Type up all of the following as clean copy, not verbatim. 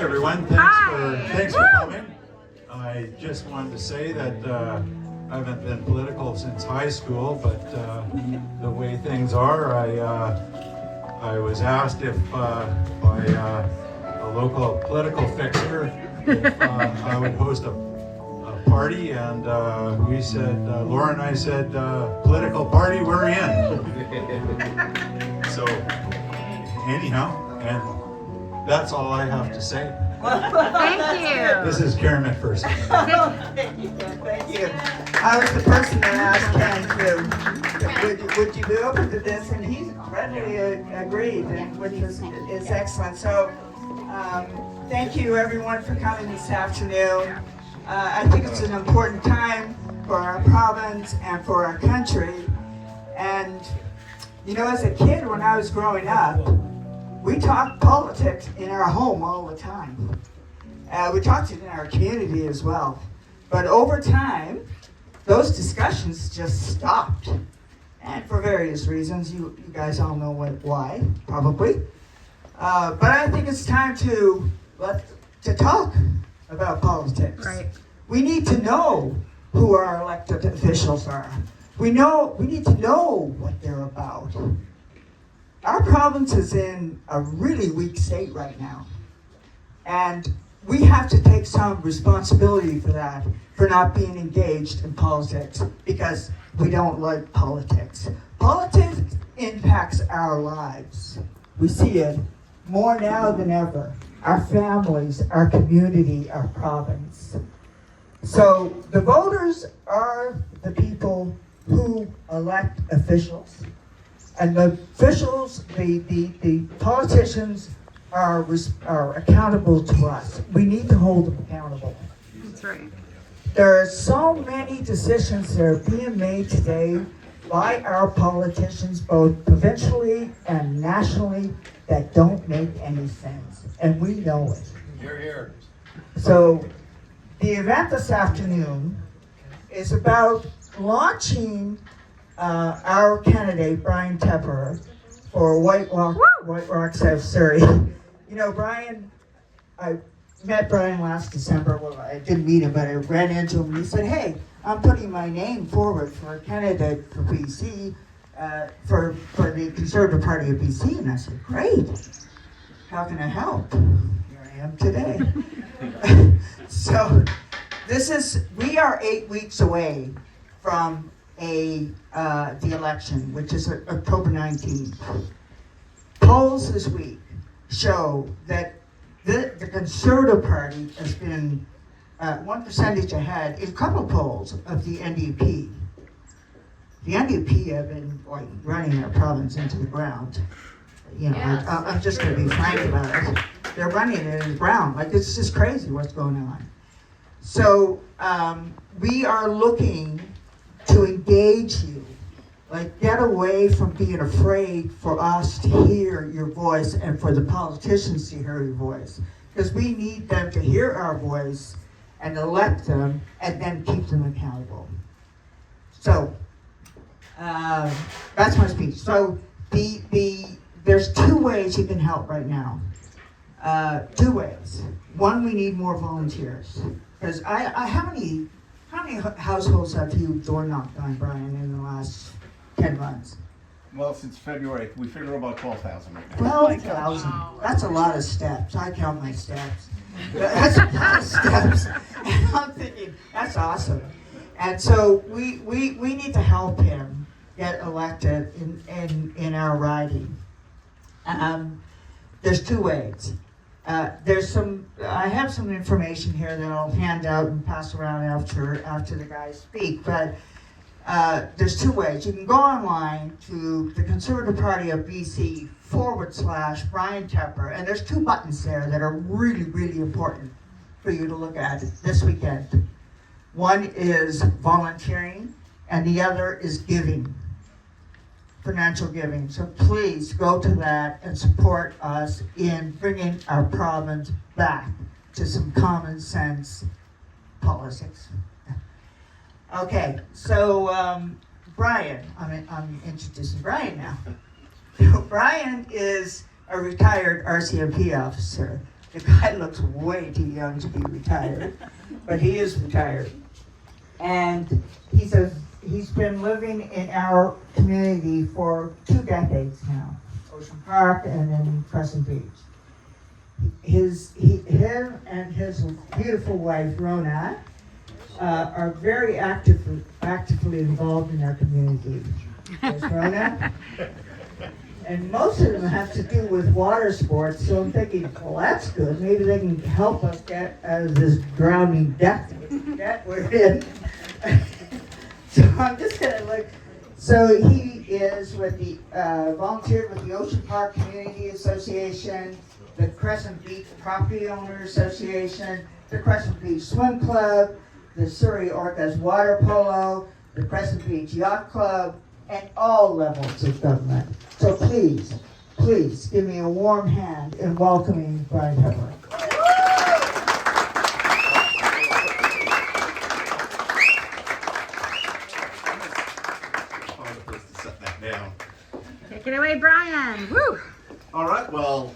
Everyone, thanks for coming. I just wanted to say that I haven't been political since high school, but the way things are, I was asked if by a local political fixer if I would host a party, and we said, Laura and I said, political party, we're in. So anyhow, and that's all I have to say. Thank you. This is Karen McPherson. Thank you. I was the person that asked Ken would you be open to this, and he readily agreed, which is excellent. So thank you everyone for coming this afternoon. I think it's an important time for our province and for our country. And you know, as a kid when I was growing up, we talked politics in our home all the time. We talked it in our community as well. But over time, those discussions just stopped. And for various reasons, you guys all know why, probably. But I think it's time to talk about politics. Right. We need to know who our elected officials are. We need to know what they're about. Our province is in a really weak state right now. And we have to take some responsibility for that, for not being engaged in politics, because we don't like politics. Politics impacts our lives. We see it more now than ever. Our families, our community, our province. So the voters are the people who elect officials. And the officials, the politicians are accountable to us. We need to hold them accountable. That's right. There are so many decisions that are being made today by our politicians, both provincially and nationally, that don't make any sense. And we know it. Hear, hear. So the event this afternoon is about launching our candidate, Bryan Tepper, for White Rock, South Surrey. You know, Bryan, I met Bryan last December. Well, I didn't meet him, but I ran into him and he said, hey, I'm putting my name forward for a candidate for BC, for the Conservative Party of BC. And I said, great. How can I help? Here I am today. So we are 8 weeks away from the election, which is October 19th. Polls this week show that the Conservative Party has been 1% ahead in a couple of polls of the NDP. The NDP have been running our province into the ground. You know, yes, I'm just going to be frank about it. They're running it in the ground. Like, it's just crazy what's going on. So we are looking to engage you. Like, get away from being afraid for us to hear your voice and for the politicians to hear your voice. Because we need them to hear our voice and elect them and then keep them accountable. So, that's my speech. So, there's two ways you can help right now. Two ways. One, we need more volunteers. Because how many households have you door knocked on, Bryan, in the last 10 months? Well, since February, we figure about 12,000 right now. 12,000. That's a lot of steps. I count my steps. That's a lot of steps. And I'm thinking, that's awesome. And so we need to help him get elected in our riding. There's two ways. I have some information here that I'll hand out and pass around after the guys speak, but there's two ways. You can go online to the Conservative Party of BC /Bryan Tepper, and there's two buttons there that are really, really important for you to look at this weekend. One is volunteering, and the other is giving, financial giving. So please go to that and support us in bringing our province back to some common sense politics. Okay, so Bryan, I'm introducing Bryan now. Bryan is a retired RCMP officer. The guy looks way too young to be retired, but he is retired. And he's been living in our community for 2 decades now, Ocean Park and then Crescent Beach. Him and his beautiful wife, Rona, are very actively involved in our community. Yes, Rona? And most of them have to do with water sports, so I'm thinking, well, that's good. Maybe they can help us get out of this drowning debt we're in. So I'm just gonna look. So he is with the volunteered with the Ocean Park Community Association, the Crescent Beach Property Owner Association, the Crescent Beach Swim Club, the Surrey Orcas Water Polo, the Crescent Beach Yacht Club, and all levels of government. So please, please give me a warm hand in welcoming Bryan Tepper. Take it away, Bryan. Woo! All right, well,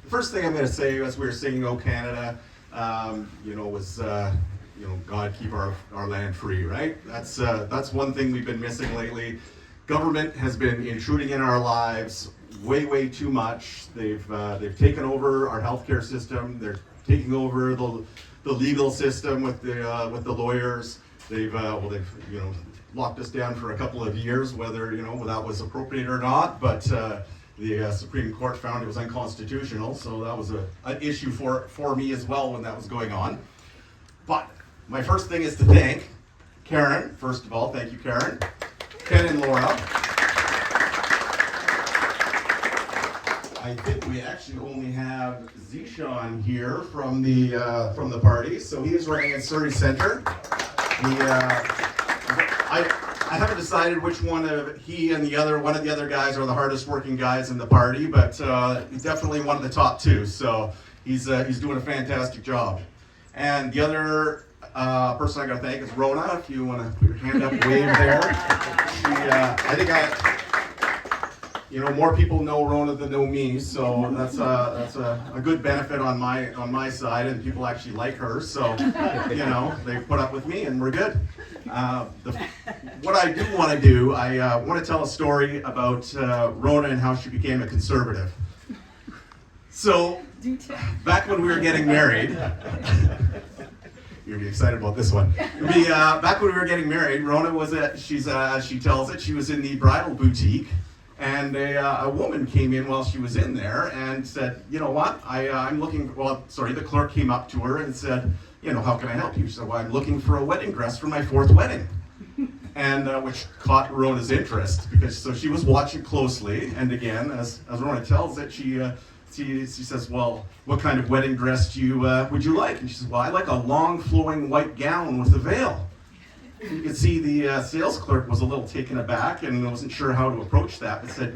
first thing I'm going to say, as we were singing "O Canada," was, God keep our land free, right? That's one thing we've been missing lately. Government has been intruding in our lives way too much. They've taken over our healthcare system. They're taking over the legal system with the lawyers. They've locked us down for a couple of years, whether that was appropriate or not. But the Supreme Court found it was unconstitutional, so that was an issue for me as well when that was going on. But my first thing is to thank Karen. First of all, thank you, Karen, Ken, and Laura. I think we actually only have Zishan here from the party, so he is running in Surrey Centre. I haven't decided which one of he and one of the other guys are the hardest working guys in the party, but he's definitely one of the top 2. So he's doing a fantastic job. And the other person I got to thank is Rona. If you want to put your hand up, wave there. I think more people know Rona than know me, so that's a good benefit on my side, and people actually like her. So they put up with me, and we're good. What I do want to do, I want to tell a story about Rona and how she became a conservative. So, back when we were getting married, you're gonna be excited about this one. Back when we were getting married, Rona was as she tells it, she was in the bridal boutique, and a woman came in while she was in there and said, you know what, the clerk came up to her and said, how can I help you? She said, well, I'm looking for a wedding dress for my 4th wedding. And which caught Rona's interest, so she was watching closely, and again, as Rona tells it, she says, well, what kind of wedding dress would you like? And she says, well, I like a long flowing white gown with a veil. You could see the sales clerk was a little taken aback and wasn't sure how to approach that, but said,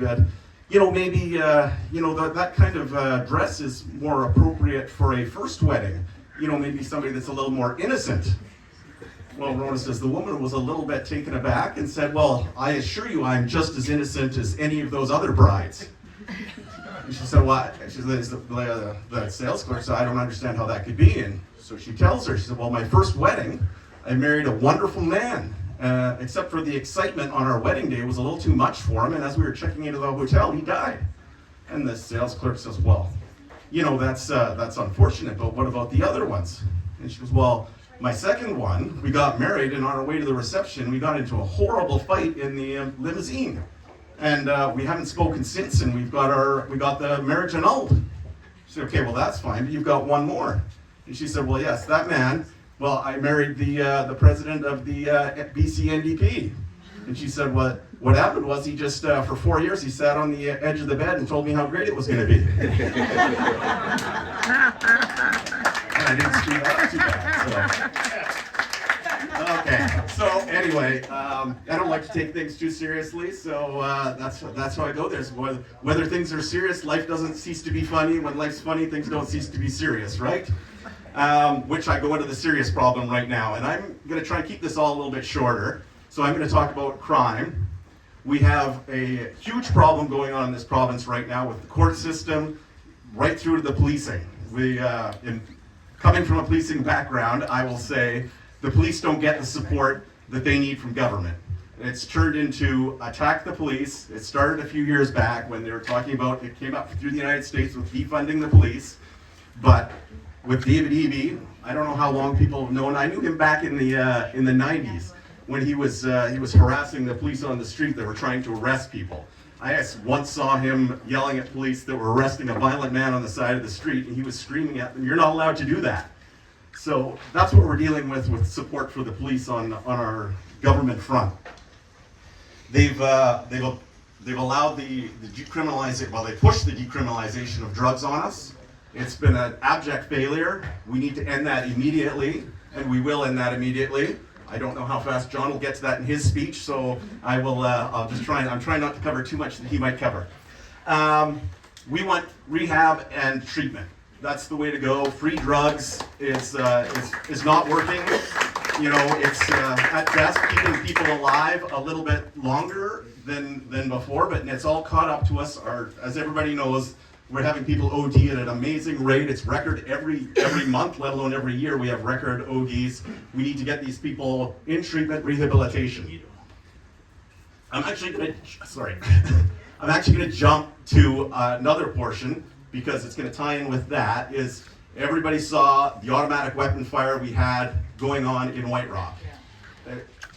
maybe that kind of dress is more appropriate for a first wedding. Maybe somebody that's a little more innocent. Well, Rona says the woman was a little bit taken aback and said, well, I assure you I'm just as innocent as any of those other brides. And she said, well, the sales clerk said, I don't understand how that could be. And so she tells her, she said, well, my first wedding, I married a wonderful man, except for the excitement on our wedding day was a little too much for him. And as we were checking into the hotel, he died. And the sales clerk says, well, that's unfortunate, but what about the other ones? And she goes, well, my second one, we got married, and on our way to the reception, we got into a horrible fight in the limousine. And we haven't spoken since, and we got the marriage annulled. She said, okay, well, that's fine, but you've got one more. And she said, well, yes, that man, well, I married the president of the BC NDP. And she said, what happened was he just, for 4 years, he sat on the edge of the bed and told me how great it was going to be. And I didn't screw that up too bad. Okay, so anyway, I don't like to take things too seriously, so that's how I go. There's whether things are serious, life doesn't cease to be funny. When life's funny, things don't cease to be serious, right? Which I go into the serious problem right now, and I'm going to try and keep this all a little bit shorter. So I'm going to talk about crime. We have a huge problem going on in this province right now with the court system, right through to the policing. In coming from a policing background, I will say the police don't get the support that they need from government. It's turned into attack the police. It started a few years back when they were talking about, it came up through the United States with defunding the police. But with David Eby, I don't know how long people have known. I knew him back in the 90s when he was harassing the police on the street that were trying to arrest people. I once saw him yelling at police that were arresting a violent man on the side of the street, and he was screaming at them, "You're not allowed to do that." So that's what we're dealing with support for the police on our government front. They've allowed the decriminalization. Well, they pushed the decriminalization of drugs on us. It's been an abject failure. We need to end that immediately, and we will end that immediately. I don't know how fast John will get to that in his speech, so I will. I'm trying not to cover too much that he might cover. We want rehab and treatment. That's the way to go. Free drugs is not working. You know, it's at best keeping people alive a little bit longer than before, but it's all caught up to us. As everybody knows, we're having people OD at an amazing rate. It's record every month, let alone every year. We have record ODs. We need to get these people in treatment, rehabilitation. I'm actually going to jump to another portion because it's going to tie in with that. Is everybody saw the automatic weapon fire we had going on in White Rock?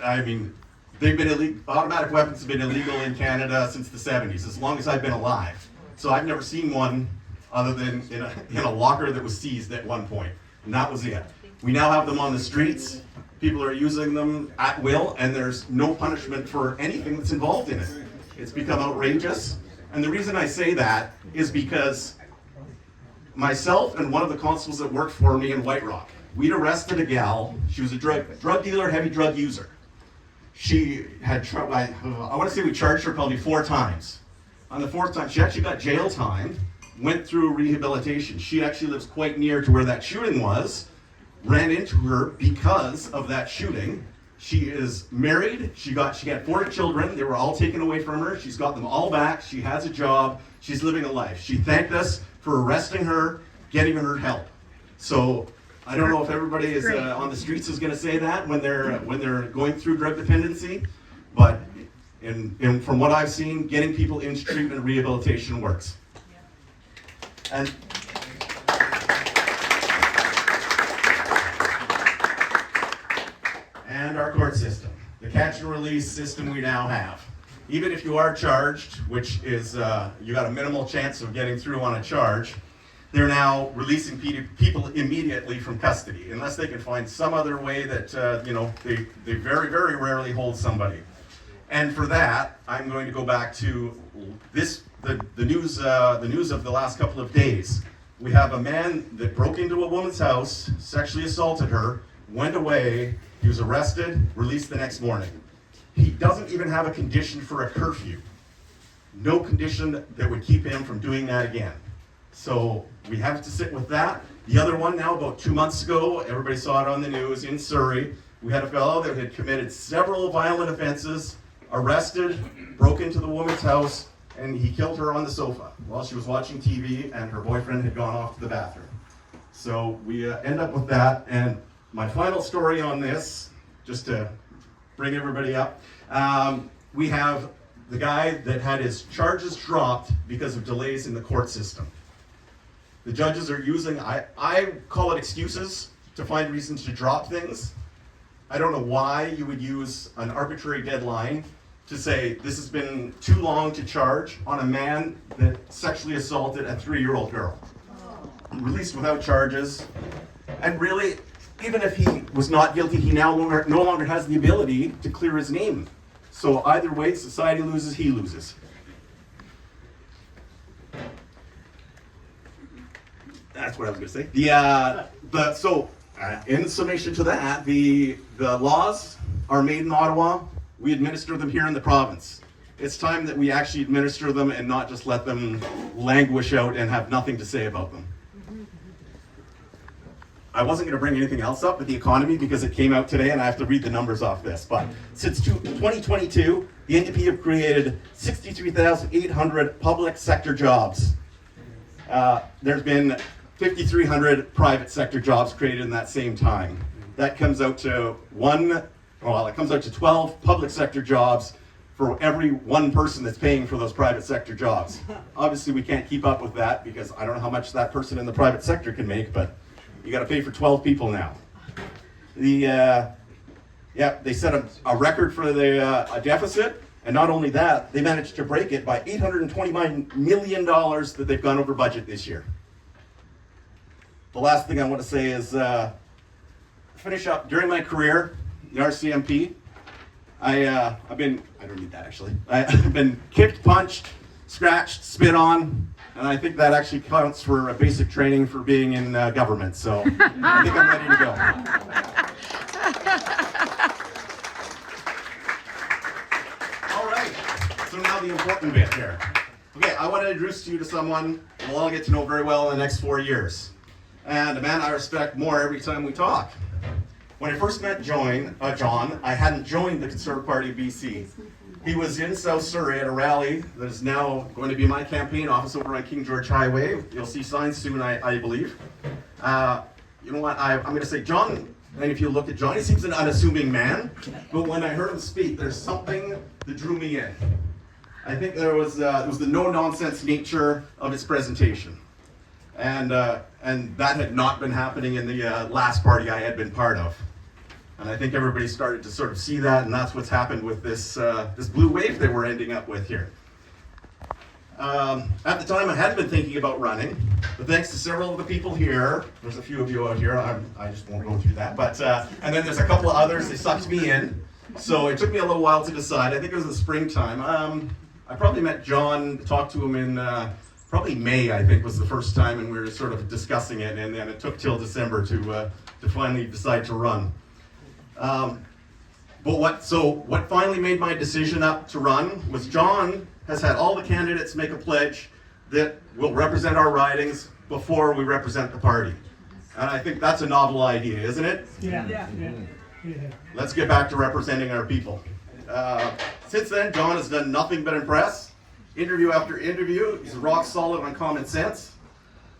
I mean, automatic weapons have been illegal in Canada since the 70s, as long as I've been alive. So I've never seen one other than in a locker that was seized at one point, and that was it. We now have them on the streets. People are using them at will, and there's no punishment for anything that's involved in it. It's become outrageous. And the reason I say that is because myself and one of the constables that worked for me in White Rock, we'd arrested a gal. She was a drug dealer, heavy drug user. She had, I want to say we charged her probably 4 times. On the 4th time, she actually got jail time, went through rehabilitation. She actually lives quite near to where that shooting was, ran into her because of that shooting. She is married, she had 4 children, they were all taken away from her. She's got them all back, she has a job, she's living a life. She thanked us for arresting her, getting her help. So I don't know if everybody is on the streets is going to say that when they're going through drug dependency, but and from what I've seen, getting people into treatment and rehabilitation works. And our court system, the catch and release system we now have. Even if you are charged, which is you got a minimal chance of getting through on a charge, they're now releasing people immediately from custody, unless they can find some other way that they very, very rarely hold somebody. And for that, I'm going to go back to the news of the last couple of days. We have a man that broke into a woman's house, sexually assaulted her, went away, he was arrested, released the next morning. He doesn't even have a condition for a curfew. No condition that would keep him from doing that again. So we have to sit with that. The other one now, about 2 months ago, everybody saw it on the news in Surrey. We had a fellow that had committed several violent offenses, arrested, broke into the woman's house, and he killed her on the sofa while she was watching TV and her boyfriend had gone off to the bathroom. So we end up with that. And my final story on this, just to bring everybody up, we have the guy that had his charges dropped because of delays in the court system. The judges are using, I call it excuses to find reasons to drop things. I don't know why you would use an arbitrary deadline to say this has been too long to charge on a man that sexually assaulted a 3-year-old girl. Released without charges. And really, even if he was not guilty, he now no longer has the ability to clear his name. So either way, society loses, he loses. That's what I was going to say. In summation to that, the laws are made in Ottawa. We administer them here in the province. It's time that we actually administer them and not just let them languish out and have nothing to say about them. I wasn't going to bring anything else up with the economy because it came out today and I have to read the numbers off this. But since 2022, the NDP have created 63,800 public sector jobs. There's been 5,300 private sector jobs created in that same time. That comes out to 12 public sector jobs for every one person that's paying for those private sector jobs. Obviously, we can't keep up with that because I don't know how much that person in the private sector can make, but you got to pay for 12 people now. They set a record for a deficit, and not only that, they managed to break it by $829 million that they've gone over budget this year. The last thing I want to say is, finish up, during my career, the RCMP, I've been kicked, punched, scratched, spit on, and I think that actually counts for a basic training for being in government, so I think I'm ready to go. All right, so now the important bit here. Okay, I want to introduce you to someone we'll all get to know very well in the next 4 years, and a man I respect more every time we talk. When I first met John, I hadn't joined the Conservative Party of BC. He was in South Surrey at a rally that is now going to be my campaign office over on King George Highway. You'll see signs soon, I believe. You know what, I'm going to say John, and if you look at John, he seems an unassuming man, but when I heard him speak, there's something that drew me in. I think it was the no-nonsense nature of his presentation. And that had not been happening in the last party I had been part of. And I think everybody started to sort of see that, and that's what's happened with this blue wave that we're ending up with here. At the time, I hadn't been thinking about running, but thanks to several of the people here, there's a few of you out here, I just won't go through that, but, and then there's a couple of others, they sucked me in, so it took me a little while to decide. I think it was the springtime. I probably met John, talked to him in probably May, I think was the first time, and we were sort of discussing it, and then it took till December to finally decide to run. What finally made my decision up to run was John has had all the candidates make a pledge that will represent our ridings before we represent the party. And I think that's a novel idea, isn't it? Yeah. Let's get back to representing our people. Since then, John has done nothing but impress. Interview after interview, he's rock solid on common sense.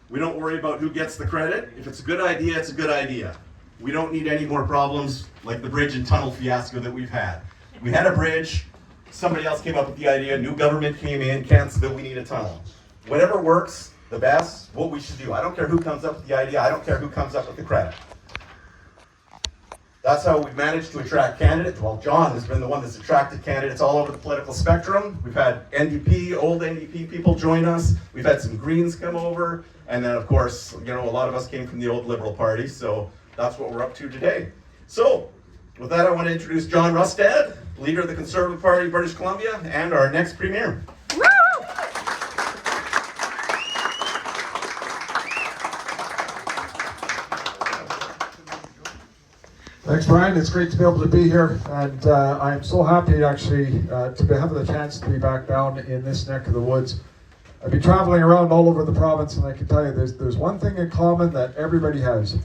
We don't worry about who gets the credit. If it's a good idea, it's a good idea. We don't need any more problems like the bridge and tunnel fiasco that we've had. We had a bridge, somebody else came up with the idea, new government came in, canceled it, we need a tunnel. Whatever works the best, what we should do. I don't care who comes up with the idea, I don't care who comes up with the credit. That's how we've managed to attract candidates. Well, John has been the one that's attracted candidates all over the political spectrum. We've had old NDP people join us. We've had some Greens come over. And then, of course, a lot of us came from the old Liberal Party. So that's what we're up to today. So, with that, I want to introduce John Rustad, leader of the Conservative Party of British Columbia, and our next Premier. Woo! Thanks, Brian. It's great to be able to be here, and I'm so happy actually to be having the chance to be back down in this neck of the woods. I've been traveling around all over the province, and I can tell you there's one thing in common that everybody has,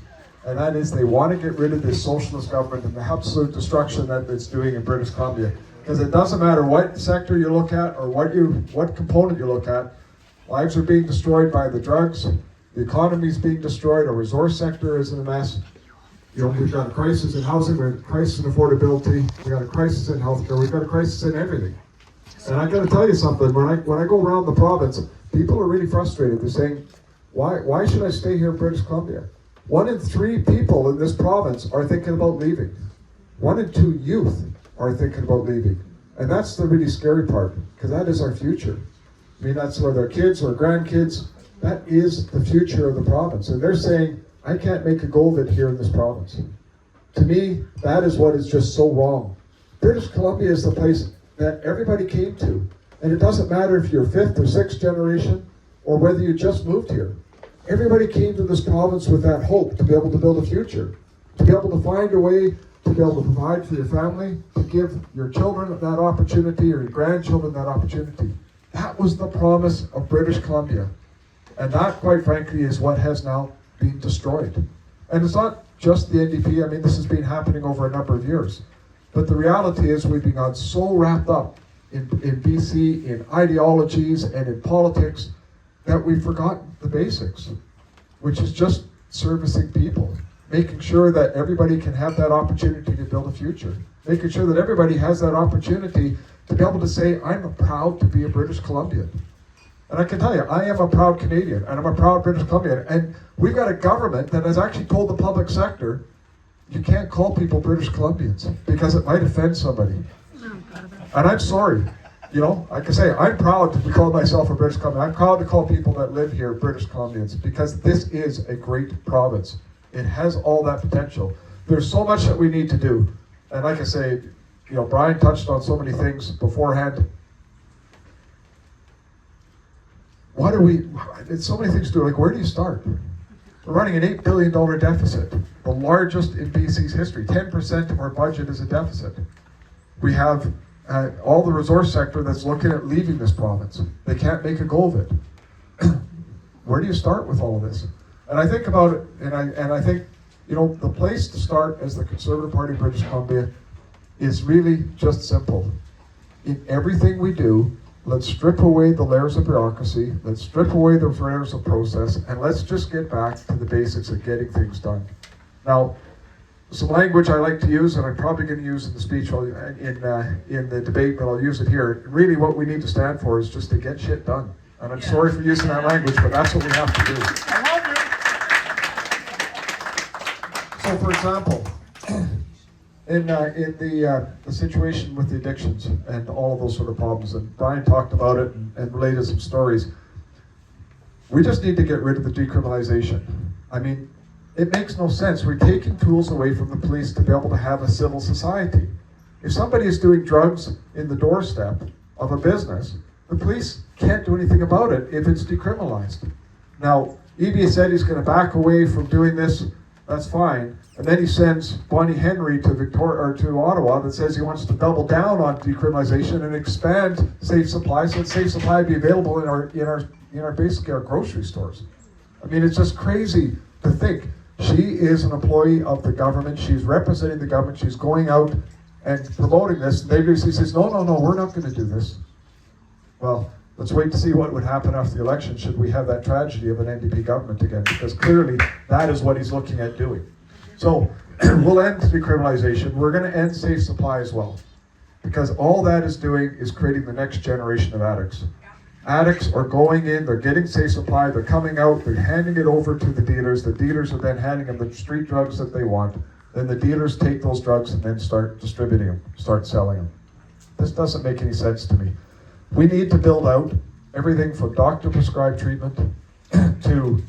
and that is they want to get rid of this socialist government and the absolute destruction that it's doing in British Columbia. Because it doesn't matter what sector you look at or what component you look at, lives are being destroyed by the drugs, the economy is being destroyed, our resource sector is in a mess. We've got a crisis in housing, we've got a crisis in affordability, we've got a crisis in healthcare, we've got a crisis in everything. And I got to tell you something, when I go around the province, people are really frustrated. They're saying, why should I stay here in British Columbia? 1 in 3 people in this province are thinking about leaving. 1 in 2 youth are thinking about leaving. And that's the really scary part, because that is our future. I mean, that's where their kids or grandkids, that is the future of the province. And they're saying, I can't make a go of it here in this province. To me, that is what is just so wrong. British Columbia is the place that everybody came to. And it doesn't matter if you're 5th or 6th generation or whether you just moved here. Everybody came to this province with that hope to be able to build a future, to be able to find a way to be able to provide for your family, to give your children that opportunity or your grandchildren that opportunity. That was the promise of British Columbia. And that, quite frankly, is what has now been destroyed. And it's not just the NDP. I mean, this has been happening over a number of years. But the reality is we've been so wrapped up in BC, in ideologies and in politics, that we've forgotten the basics. which is just servicing people, making sure that everybody can have that opportunity to build a future, making sure that everybody has that opportunity to be able to say, I'm proud to be a British Columbian. And I can tell you, I am a proud Canadian, and I'm a proud British Columbian. And we've got a government that has actually told the public sector, you can't call people British Columbians because it might offend somebody. And I'm sorry. You know, like I say, I'm proud to call myself a British Columbian. I'm proud to call people that live here British Columbians because this is a great province. It has all that potential. There's so much that we need to do. And like I say, you know, Bryan touched on so many things beforehand. It's so many things to do. Like, where do you start? We're running an $8 billion deficit, the largest in BC's history. 10% of our budget is a deficit. We have all the resource sector that's looking at leaving this province. They can't make a go of it. Where do you start with all of this? And I think about it, and I think, you know, the place to start as the Conservative Party of British Columbia is really just simple. In everything we do, let's strip away the layers of bureaucracy, let's strip away the layers of process, and let's just get back to the basics of getting things done. Now, some language I like to use, and I'm probably going to use in the speech in the debate, but I'll use it here. Really what we need to stand for is just to get shit done. And I'm sorry for using that language, but that's what we have to do. So for example, in the situation with the addictions and all of those sort of problems, and Bryan talked about it and related some stories, we just need to get rid of the decriminalization. I mean, it makes no sense. We're taking tools away from the police to be able to have a civil society. If somebody is doing drugs in the doorstep of a business, the police can't do anything about it if it's decriminalized. Now, Eby said he's going to back away from doing this. That's fine. And then he sends Bonnie Henry to Ottawa that says he wants to double down on decriminalization and expand safe supply, so that safe supply be available in our basically our grocery stores. I mean, it's just crazy to think. She is an employee of the government. She's representing the government. She's going out and promoting this. They basically says, no, we're not going to do this. Well, let's wait to see what would happen after the election should we have that tragedy of an NDP government again, because clearly that is what he's looking at doing. So we'll end decriminalization. We're going to end safe supply as well, because all that is doing is creating the next generation of addicts. Addicts are going in, they're getting safe supply, they're coming out, they're handing it over to the dealers are then handing them the street drugs that they want. Then the dealers take those drugs and then start distributing them, start selling them. This doesn't make any sense to me. We need to build out everything from doctor-prescribed treatment to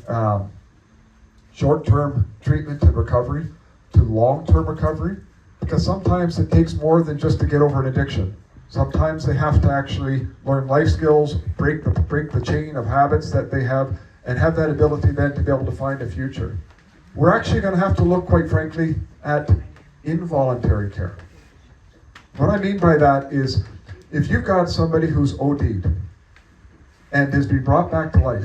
short-term treatment and recovery to long-term recovery, because sometimes it takes more than just to get over an addiction. Sometimes they have to actually learn life skills, break the chain of habits that they have, and have that ability then to be able to find a future. We're actually going to have to look, quite frankly, at involuntary care. What I mean by that is, if you've got somebody who's OD'd and has been brought back to life,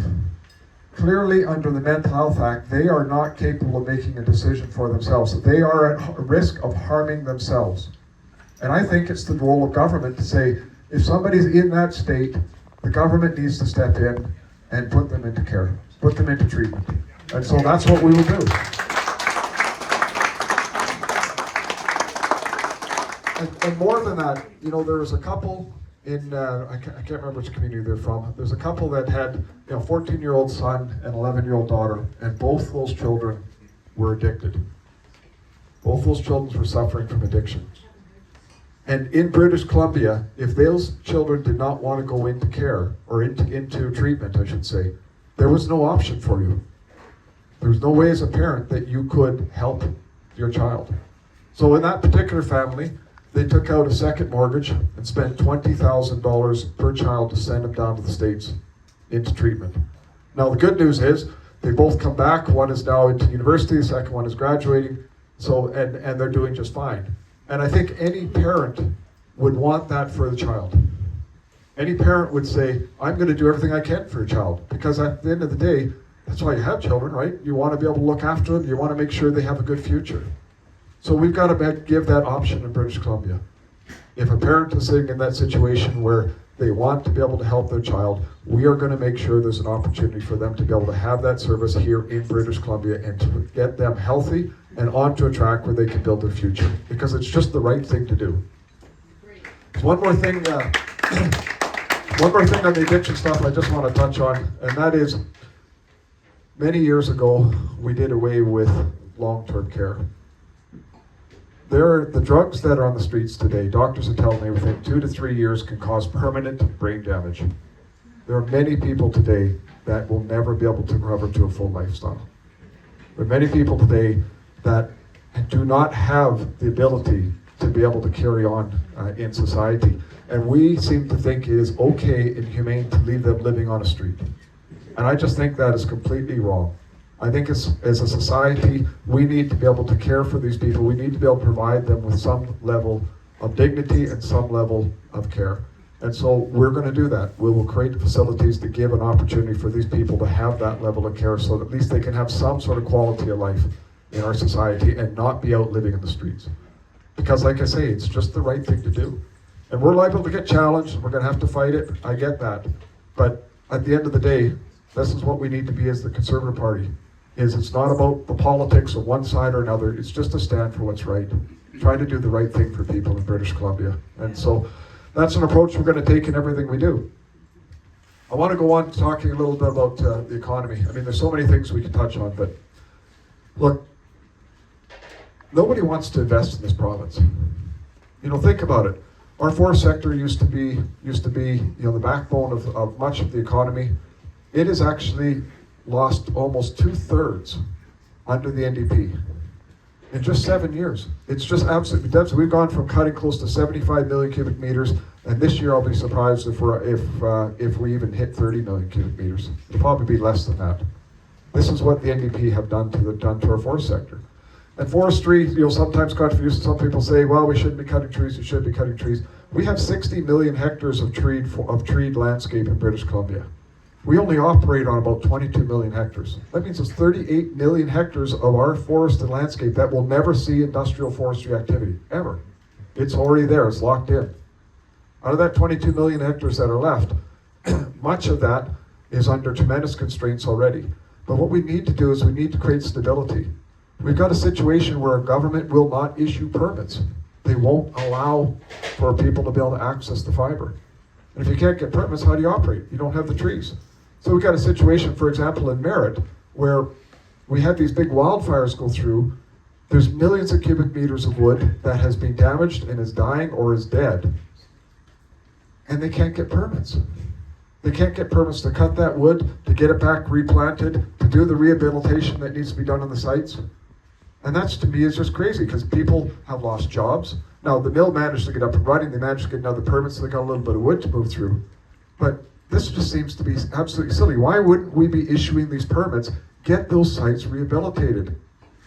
clearly under the Mental Health Act, they are not capable of making a decision for themselves. They are at risk of harming themselves. And I think it's the role of government to say, if somebody's in that state, the government needs to step in and put them into care, put them into treatment. And so that's what we will do. And more than that, you know, there was a couple in, I can't remember which community they're from. There's a couple that had, you know, 14-year-old son and 11-year-old daughter, and both those children were addicted. Both those children were suffering from addiction. And in British Columbia, if those children did not want to go into care, or into treatment, I should say, there was no option for you. There was no way as a parent that you could help your child. So in that particular family, they took out a second mortgage and spent $20,000 per child to send them down to the States into treatment. Now the good news is, they both come back. One is now into university, the second one is graduating, so and they're doing just fine. And I think any parent would want that for the child. Any parent would say, I'm going to do everything I can for your child, because at the end of the day, that's why you have children, right? You want to be able to look after them, you want to make sure they have a good future. So we've got to give that option in British Columbia. If a parent is sitting in that situation where they want to be able to help their child, we are going to make sure there's an opportunity for them to be able to have that service here in British Columbia and to get them healthy and onto a track where they can build their future, because it's just the right thing to do. One more thing on the addiction stuff I just want to touch on, and that is, many years ago, we did away with long-term care. The drugs that are on the streets today, doctors are telling me within 2 to 3 years can cause permanent brain damage. There are many people today that will never be able to recover to a full lifestyle. There are many people today that do not have the ability to be able to carry on in society. And we seem to think it is okay and humane to leave them living on a street. And I just think that is completely wrong. I think as a society, we need to be able to care for these people. We need to be able to provide them with some level of dignity and some level of care. And so we're going to do that. We will create facilities to give an opportunity for these people to have that level of care so that at least they can have some sort of quality of life in our society and not be out living in the streets. Because like I say, it's just the right thing to do. And we're liable to get challenged. We're going to have to fight it. I get that. But at the end of the day, this is what we need to be as the Conservative Party. It's not about the politics of one side or another. It's just to stand for what's right. Try to do the right thing for people in British Columbia. And so that's an approach we're going to take in everything we do. I want to go on talking a little bit about the economy. I mean, there's so many things we can touch on, but look, nobody wants to invest in this province. You know, think about it. Our forest sector used to be, the backbone of much of the economy. It has actually lost almost 2/3 under the NDP in just 7 years. It's just absolutely devastating. We've gone from cutting close to 75 million cubic meters, and this year I'll be surprised if we even hit 30 million cubic meters. It'll probably be less than that. This is what the NDP have done to our forest sector. And forestry, sometimes controversial. Some people say, well, we shouldn't be cutting trees, we should be cutting trees. We have 60 million hectares of treed landscape in British Columbia. We only operate on about 22 million hectares. That means there's 38 million hectares of our forest and landscape that will never see industrial forestry activity, ever. It's already there, it's locked in. Out of that 22 million hectares that are left, much of that is under tremendous constraints already. But what we need to do is we need to create stability. We've got a situation where a government will not issue permits. They won't allow for people to be able to access the fiber. And if you can't get permits, how do you operate? You don't have the trees. So we've got a situation, for example, in Merritt, where we had these big wildfires go through. There's millions of cubic meters of wood that has been damaged and is dying or is dead. And they can't get permits. They can't get permits to cut that wood, to get it back replanted, to do the rehabilitation that needs to be done on the sites. And that's, to me, is just crazy, because people have lost jobs. Now, the mill managed to get up and running. They managed to get another permit, so they got a little bit of wood to move through. But this just seems to be absolutely silly. Why wouldn't we be issuing these permits? Get those sites rehabilitated.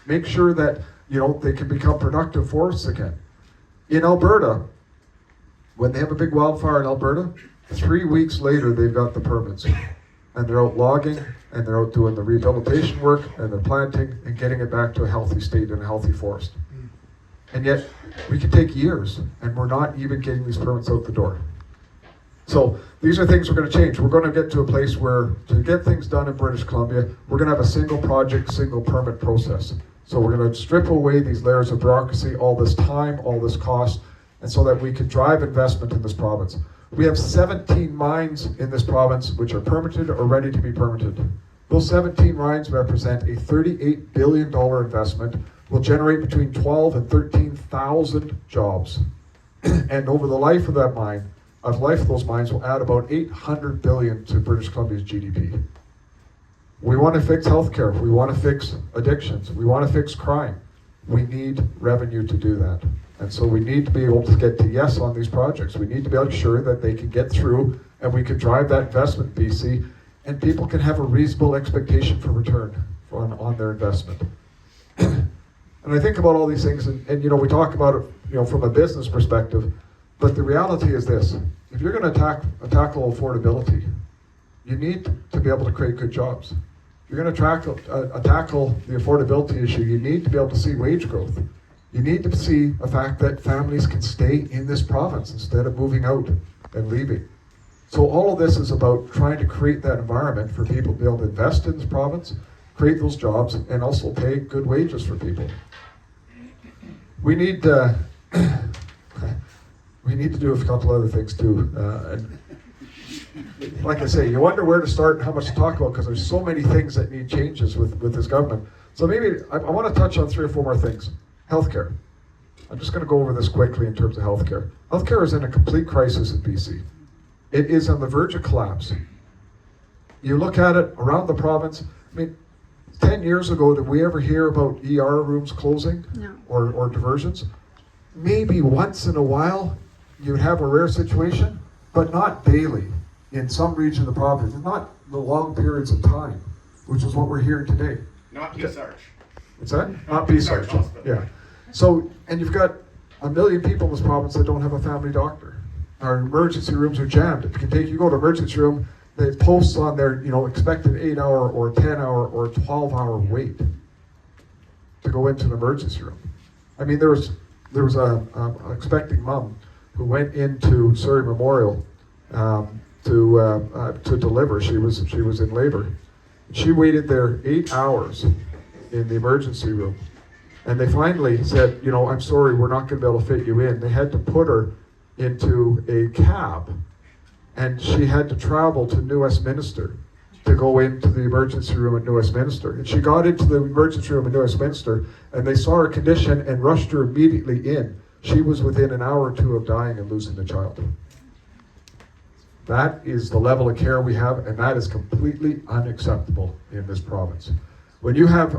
Make sure that, they can become productive forests again. In Alberta, when they have a big wildfire in Alberta, 3 weeks later, they've got the permits. And they're out logging, and they're out doing the rehabilitation work, and they're planting, and getting it back to a healthy state and a healthy forest. And yet, we could take years, and we're not even getting these permits out the door. So, these are things we're going to change. We're going to get to a place where, to get things done in British Columbia, we're going to have a single project, single permit process. So we're going to strip away these layers of bureaucracy, all this time, all this cost, and so that we can drive investment in this province. We have 17 mines in this province which are permitted or ready to be permitted. Those 17 mines represent a $38 billion investment, will generate between 12 and 13,000 jobs. And over the life of that mine, those mines will add about $800 billion to British Columbia's GDP. We want to fix healthcare. We want to fix addictions. We want to fix crime. We need revenue to do that. And so we need to be able to get to yes on these projects. We need to be able to ensure that they can get through and we can drive that investment in BC and people can have a reasonable expectation for return on their investment. And I think about all these things and we talk about it from a business perspective, but the reality is this: if you're going to tackle affordability, you need to be able to create good jobs. If you're going to tackle the affordability issue, you need to be able to see wage growth. You need to see a fact that families can stay in this province instead of moving out and leaving. So all of this is about trying to create that environment for people to be able to invest in this province, create those jobs, and also pay good wages for people. We need we need to do a couple other things too. And like I say, you wonder where to start and how much to talk about because there's so many things that need changes with this government. So maybe I want to touch on 3 or 4 more things. Healthcare. I'm just going to go over this quickly in terms of healthcare. Healthcare is in a complete crisis in BC. It is on the verge of collapse. You look at it around the province. I mean, 10 years ago, did we ever hear about ER rooms closing? No. Or diversions? Maybe once in a while you'd have a rare situation, but not daily in some region of the province, not the long periods of time, which is what we're hearing today. Not Peace Arch. What's that? Not Peace Arch. Hospital. Yeah. So, and you've got 1 million people in this province that don't have a family doctor. Our emergency rooms are jammed. You go to emergency room, they have posts on there, expected 8-hour or 10-hour or 12-hour wait to go into an emergency room. I mean, there was a expecting mom who went into Surrey Memorial to deliver. She was in labor. She waited there 8 hours in the emergency room. And they finally said, I'm sorry, we're not going to be able to fit you in. They had to put her into a cab. And she had to travel to New Westminster to go into the emergency room at New Westminster. And she got into the emergency room at New Westminster, and they saw her condition and rushed her immediately in. She was within an hour or 2 of dying and losing the child. That is the level of care we have, and that is completely unacceptable in this province. When you have,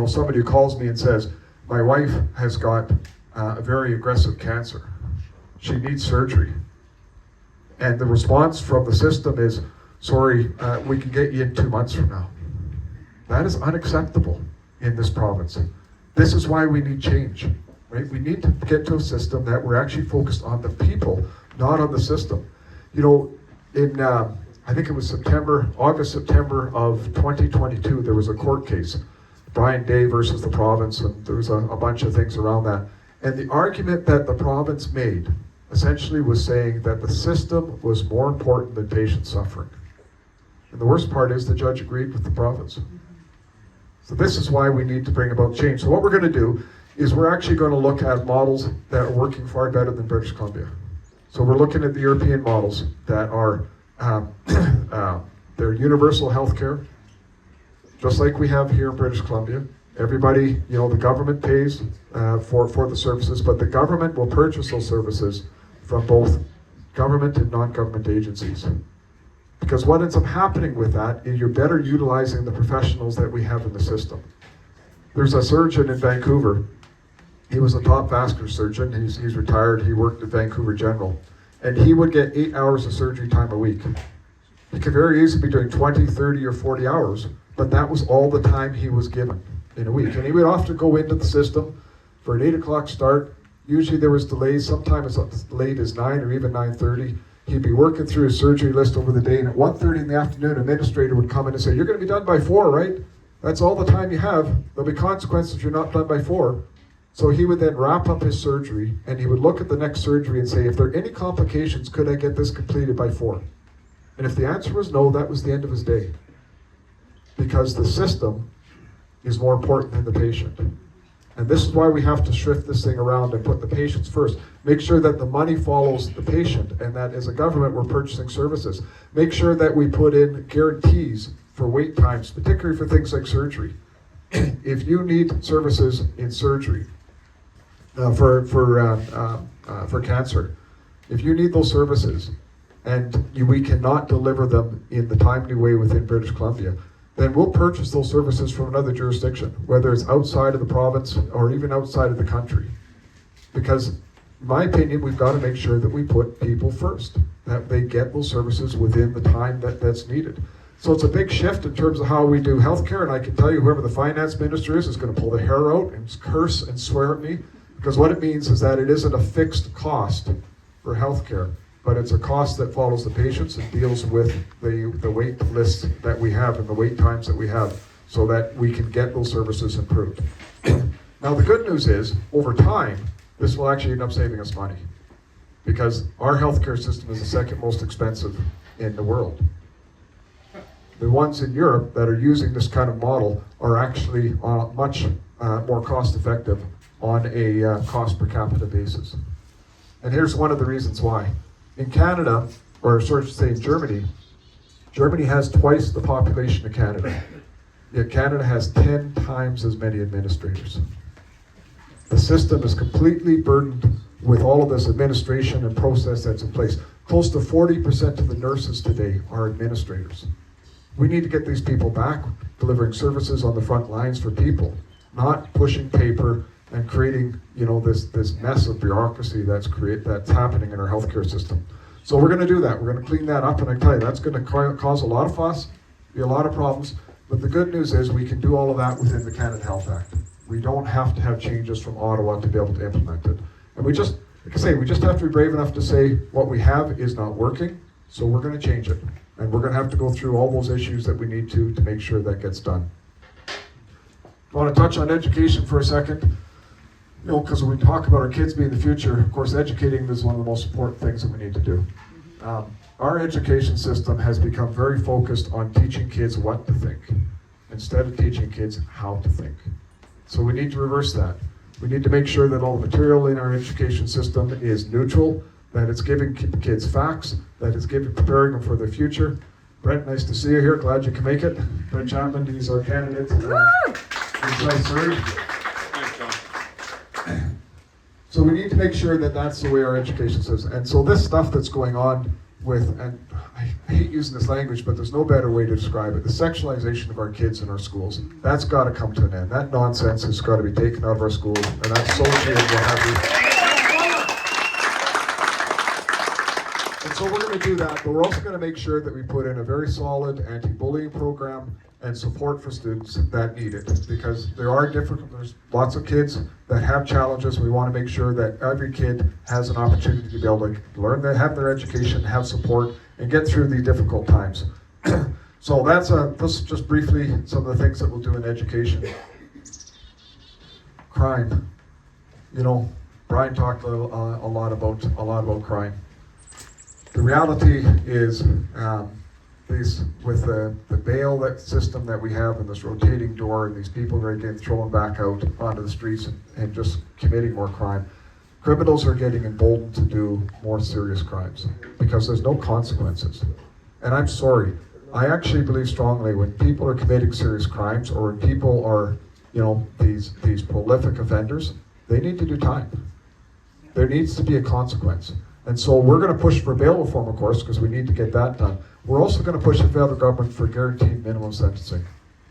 somebody who calls me and says, my wife has got a very aggressive cancer. She needs surgery. And the response from the system is, sorry, we can get you in 2 months from now. That is unacceptable in this province. This is why we need change, right? We need to get to a system that we're actually focused on the people, not on the system. In I think it was August, September of 2022, there was a court case, Bryan Day versus the province, and there was a bunch of things around that. And the argument that the province made essentially was saying that the system was more important than patient suffering. And the worst part is the judge agreed with the province. So this is why we need to bring about change. So what we're going to do is we're actually going to look at models that are working far better than British Columbia. So we're looking at the European models that are they're universal health care, just like we have here in British Columbia. Everybody, the government pays for the services, but the government will purchase those services from both government and non-government agencies. Because what ends up happening with that is you're better utilizing the professionals that we have in the system. There's a surgeon in Vancouver. He was a top vascular surgeon. He's retired. He worked at Vancouver General. And he would get 8 hours of surgery time a week. He could very easily be doing 20, 30, or 40 hours, but that was all the time he was given in a week. And he would often go into the system for an 8 o'clock start. Usually there was delays, sometimes as late as 9 or even 9:30. He'd be working through his surgery list over the day, and at 1:30 in the afternoon, an administrator would come in and say, you're going to be done by 4, right? That's all the time you have. There'll be consequences if you're not done by 4. So he would then wrap up his surgery, and he would look at the next surgery and say, if there are any complications, could I get this completed by 4? And if the answer was no, that was the end of his day. Because the system is more important than the patient. And this is why we have to shift this thing around and put the patients first. Make sure that the money follows the patient, and that as a government we're purchasing services. Make sure that we put in guarantees for wait times, particularly for things like surgery. If you need services in surgery, for cancer, if you need those services and we cannot deliver them in the timely way within British Columbia, then we'll purchase those services from another jurisdiction, whether it's outside of the province or even outside of the country. Because, in my opinion, we've got to make sure that we put people first, that they get those services within the time that's needed. So it's a big shift in terms of how we do healthcare, and I can tell you whoever the finance minister is going to pull the hair out and curse and swear at me, because what it means is that it isn't a fixed cost for healthcare, but it's a cost that follows the patients and deals with the wait lists that we have and the wait times that we have, so that we can get those services improved. Now the good news is, over time, this will actually end up saving us money, because our healthcare system is the second most expensive in the world. The ones in Europe that are using this kind of model are actually much more cost effective on a cost per capita basis. And here's one of the reasons why. In Canada, or sorry to say in Germany, Germany has twice the population of Canada, yet Canada has 10 times as many administrators. The system is completely burdened with all of this administration and process that's in place. Close to 40% of the nurses today are administrators. We need to get these people back, delivering services on the front lines for people, not pushing paper and creating, this mess of bureaucracy that's happening in our healthcare system. So we're going to do that. We're going to clean that up, and I tell you, that's going to cause a lot of fuss, be a lot of problems. But the good news is we can do all of that within the Canada Health Act. We don't have to have changes from Ottawa to be able to implement it. And we just have to be brave enough to say what we have is not working, so we're going to change it. And we're going to have to go through all those issues that we need to make sure that gets done. I want to touch on education for a second. Because when we talk about our kids being the future, of course, educating is one of the most important things that we need to do. Our education system has become very focused on teaching kids what to think, instead of teaching kids how to think. So we need to reverse that. We need to make sure that all the material in our education system is neutral, that it's giving kids facts, that it's preparing them for their future. Brent, nice to see you here. Glad you can make it. Brent Chapman, he's our candidate. Surrey. So we need to make sure that that's the way our education system. And so this stuff that's going on with, and I hate using this language, but there's no better way to describe it, the sexualization of our kids in our schools, that's got to come to an end. That nonsense has got to be taken out of our schools, and that's so true. And so we're going to do that, but we're also going to make sure that we put in a very solid anti-bullying program and support for students that need it, because there's lots of kids that have challenges. We want to make sure that every kid has an opportunity to be able to learn, have their education, have support, and get through these difficult times. So that's just briefly some of the things that we'll do in education. Crime. Bryan talked a lot about crime. The reality is, with the bail system that we have and this rotating door and these people that are getting thrown back out onto the streets and just committing more crime, criminals are getting emboldened to do more serious crimes because there's no consequences. And I'm sorry, I actually believe strongly when people are committing serious crimes or when people are, these prolific offenders, they need to do time. There needs to be a consequence. And so we're going to push for bail reform, of course, because we need to get that done. We're also going to push the federal government for guaranteed minimum sentencing,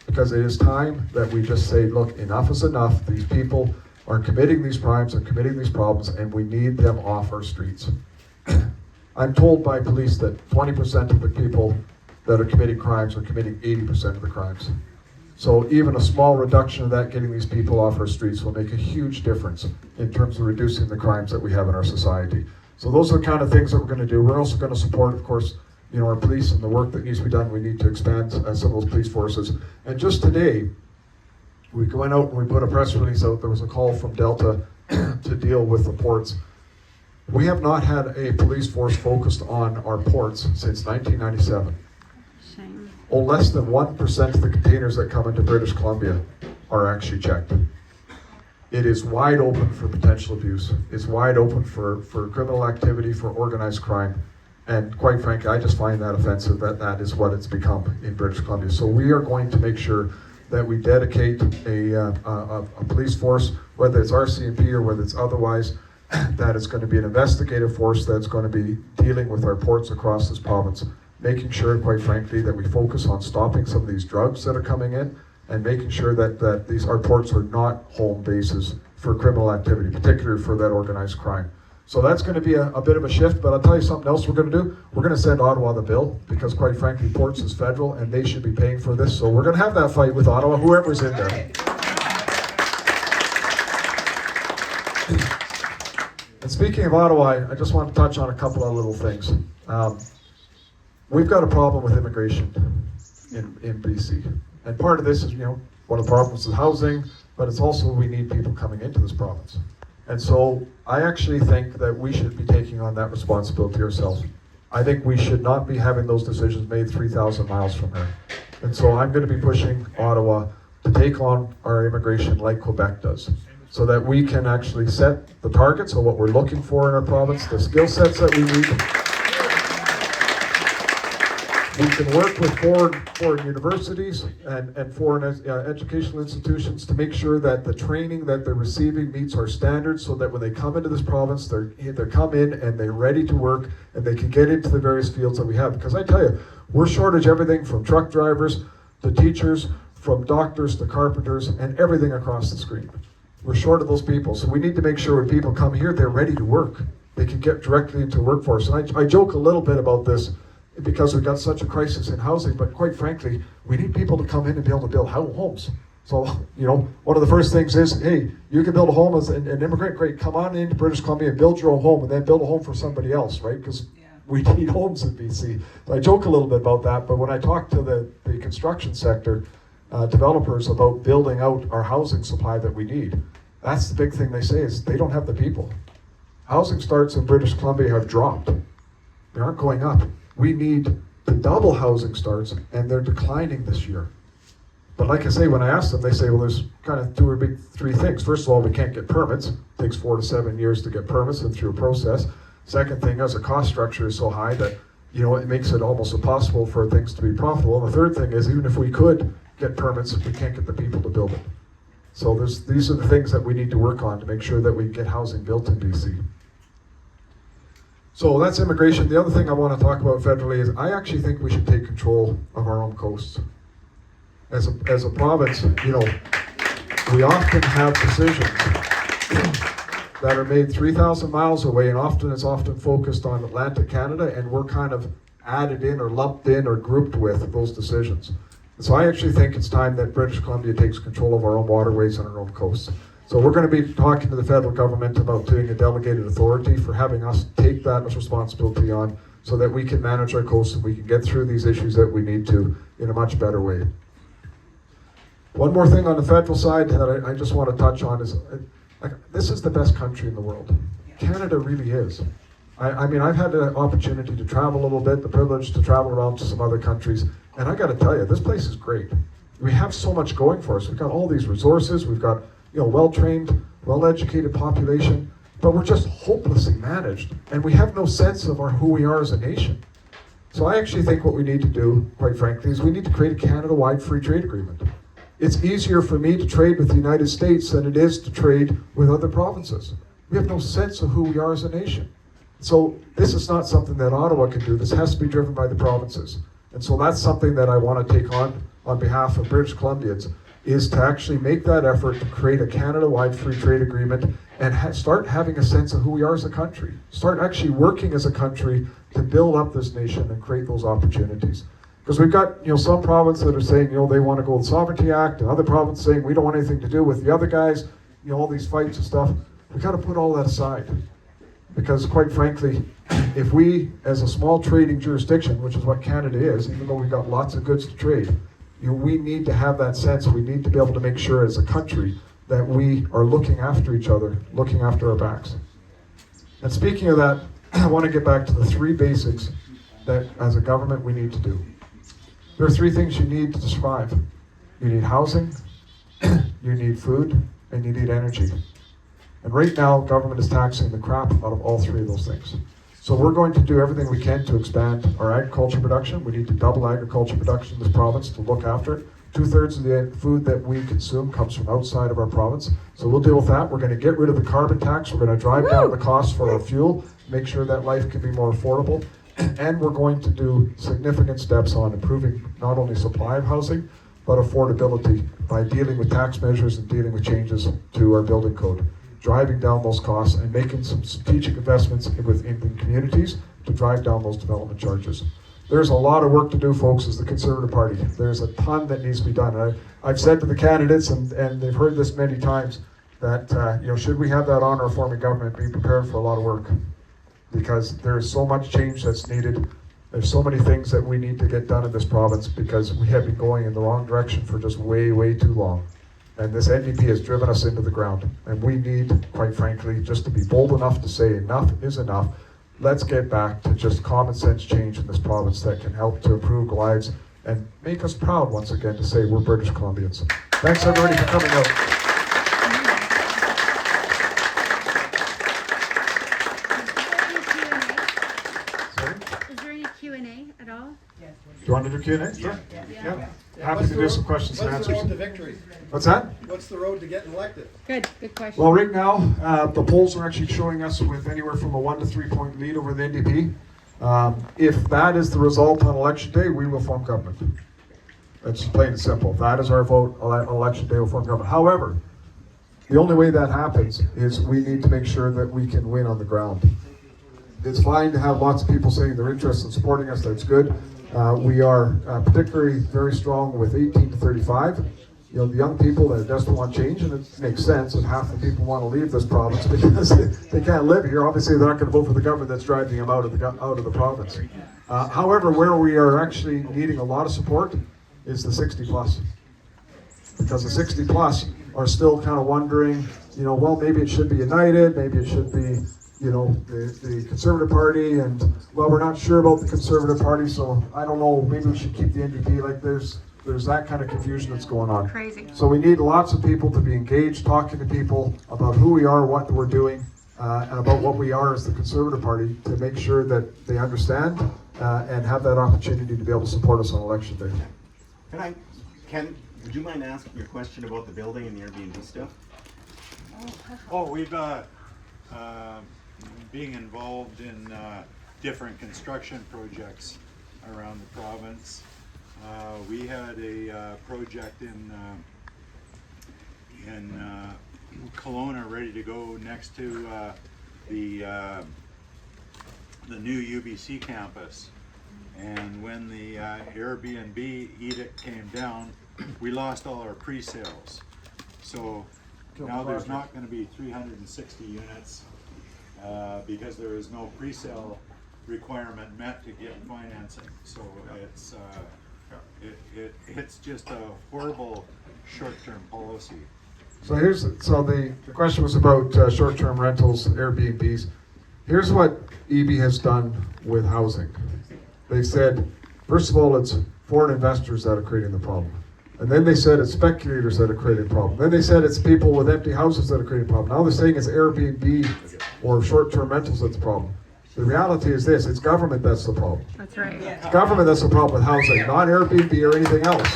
because it is time that we just say, look, enough is enough. These people are committing these crimes and committing these problems, and we need them off our streets. I'm told by police that 20% of the people that are committing crimes are committing 80% of the crimes. So even a small reduction of that, getting these people off our streets, will make a huge difference in terms of reducing the crimes that we have in our society. So those are the kind of things that we're going to do. We're also going to support, of course, our police and the work that needs to be done. We need to expand some of those police forces. And just today, we went out and we put a press release out. There was a call from Delta to deal with the ports. We have not had a police force focused on our ports since 1997. Shame. Less than 1% of the containers that come into British Columbia are actually checked. It is wide open for potential abuse. It's wide open for criminal activity, for organized crime. And quite frankly, I just find that offensive that is what it's become in British Columbia. So we are going to make sure that we dedicate a police force, whether it's RCMP or whether it's otherwise, that it's going to be an investigative force that's going to be dealing with our ports across this province, making sure, quite frankly, that we focus on stopping some of these drugs that are coming in, and making sure that our ports are not home bases for criminal activity, particularly for that organized crime. So that's going to be a bit of a shift, but I'll tell you something else we're going to do. We're going to send Ottawa the bill, because quite frankly, ports is federal and they should be paying for this. So we're going to have that fight with Ottawa, whoever's in there. And speaking of Ottawa, I just want to touch on a couple of little things. We've got a problem with immigration in BC. And part of this is, one of the problems is housing, but it's also we need people coming into this province. And so I actually think that we should be taking on that responsibility ourselves. I think we should not be having those decisions made 3,000 miles from here. And so I'm going to be pushing Ottawa to take on our immigration like Quebec does, so that we can actually set the targets of what we're looking for in our province, the skill sets that we need. We can work with foreign universities and foreign educational institutions to make sure that the training that they're receiving meets our standards, so that when they come into this province, they come in and they're ready to work and they can get into the various fields that we have. Because I tell you, we're shortage everything from truck drivers to teachers, from doctors to carpenters, and everything across the screen. We're short of those people, so we need to make sure when people come here, they're ready to work. They can get directly into the workforce. And I joke a little bit about this because we've got such a crisis in housing, but quite frankly, we need people to come in and be able to build homes. So, you know, one of the first things is, hey, you can build a home as an immigrant, great, come on into British Columbia and build your own home, and then build a home for somebody else, right? Because we need homes in BC. So I joke a little bit about that, but when I talk to the construction sector, developers about building out our housing supply that we need, that's the big thing they say is they don't have the people. Housing starts in British Columbia have dropped. They aren't going up. We need to double housing starts, and they're declining this year. But like I say, when I ask them, they say, well, there's kind of three things. First of all, we can't get permits. It takes 4 to 7 years to get permits and through a process. Second thing is the cost structure is so high that, you know, it makes it almost impossible for things to be profitable. And the third thing is, even if we could get permits, we can't get the people to build it. So these are the things that we need to work on to make sure that we get housing built in BC. So that's immigration. The other thing I want to talk about federally is I actually think we should take control of our own coasts. As a province, you know, we often have decisions that are made 3,000 miles away, and it's often focused on Atlantic Canada, and we're kind of added in or lumped in or grouped with those decisions. And so I actually think it's time that British Columbia takes control of our own waterways and our own coasts. So we're going to be talking to the federal government about doing a delegated authority for having us take that responsibility on, so that we can manage our coasts and we can get through these issues that we need to in a much better way. One more thing on the federal side that I just want to touch on is, this is the best country in the world. Canada really is. I mean, I've had the opportunity to travel a little bit, the privilege to travel around to some other countries, and I got to tell you, this place is great. We have so much going for us. We've got all these resources. We've got, you know, well-trained, well-educated population, but we're just hopelessly managed, and we have no sense of who we are as a nation. So I actually think what we need to do, quite frankly, is we need to create a Canada-wide free trade agreement. It's easier for me to trade with the United States than it is to trade with other provinces. We have no sense of who we are as a nation. So this is not something that Ottawa can do. This has to be driven by the provinces. And so that's something that I want to take on behalf of British Columbians, is to actually make that effort to create a Canada-wide free trade agreement and start having a sense of who we are as a country. Start actually working as a country to build up this nation and create those opportunities. Because we've got, you know, some provinces that are saying, you know, they want to go with the Sovereignty Act, and other provinces saying we don't want anything to do with the other guys, you know, all these fights and stuff. We've got to put all that aside. Because quite frankly, if we, as a small trading jurisdiction, which is what Canada is, even though we've got lots of goods to trade, you know, we need to have that sense. We need to be able to make sure as a country that we are looking after each other, looking after our backs. And speaking of that, I want to get back to the 3 basics that as a government we need to do. There are 3 things you need to survive. You need housing, you need food, and you need energy. And right now, government is taxing the crap out of all 3 of those things. So we're going to do everything we can to expand our agriculture production. We need to double agriculture production in this province to look after it. 2/3 of the food that we consume comes from outside of our province. So we'll deal with that. We're going to get rid of the carbon tax. We're going to drive down the cost for our fuel, make sure that life can be more affordable. And we're going to do significant steps on improving not only supply of housing, but affordability by dealing with tax measures and dealing with changes to our building code, driving down those costs and making some strategic investments in communities to drive down those development charges. There's a lot of work to do, folks, as the Conservative Party. There's a ton that needs to be done. And I've said to the candidates, and they've heard this many times, that you know, should we have that honor of forming government, be prepared for a lot of work. Because there's so much change that's needed. There's so many things that we need to get done in this province because we have been going in the wrong direction for just way, way too long. And this NDP has driven us into the ground. And we need, quite frankly, just to be bold enough to say enough is enough. let's get back to just common sense change in this province that can help to improve lives and make us proud once again to say we're British Columbians. Thanks everybody for coming out. Sorry? Is there any Q&A at all? Do you want to do Q&A? Sure. Yeah. Happy to do some questions and What's the road answers. to victory? What's that? What's the road to getting elected? Good question. Well, right now, the polls are actually showing us with anywhere from a 1 to 3 point lead over the NDP. If that is the result on election day, we will form government. It's plain and simple. If that is our vote on election day, we'll form government. However, the only way that happens is we need to make sure that we can win on the ground. It's fine to have lots of people saying they're interested in supporting us. That's good. We are particularly very strong with 18 to 35. You know, the young people that desperately want change, and it makes sense that half the people want to leave this province because they can't live here. Obviously, they're not going to vote for the government that's driving them out of the province. However, where we are actually needing a lot of support is the 60 plus, because the 60 plus are still kind of wondering, you know, well, maybe it should be United, maybe it should be, you know, the Conservative Party, and well, we're not sure about the Conservative Party, so I don't know, maybe we should keep the NDP. Like there's that kind of confusion that's going on. Crazy. So we need lots of people to be engaged, talking to people about who we are, what we're doing, and about what we are as the Conservative Party, to make sure that they understand and have that opportunity to be able to support us on election day. Ken, would you mind asking your question about the building and the Airbnb stuff? Oh, we've being involved in different construction projects around the province. We had a project in Kelowna ready to go next to the new UBC campus, and when the Airbnb edict came down, we lost all our pre-sales. So now there's not going to be 360 units because there is no pre-sale requirement met to get financing. So it's just a horrible short-term policy. So the question was about short-term rentals, Airbnbs. Here's what EB has done with housing. They said, first of all, it's foreign investors that are creating the problem. And then they said it's speculators that are creating the problem. Then they said it's people with empty houses that are creating the problem. Now they're saying it's Airbnb or short-term rentals that's the problem. The reality is this, it's government that's the problem. That's right. It's government that's the problem with housing, not Airbnb or anything else.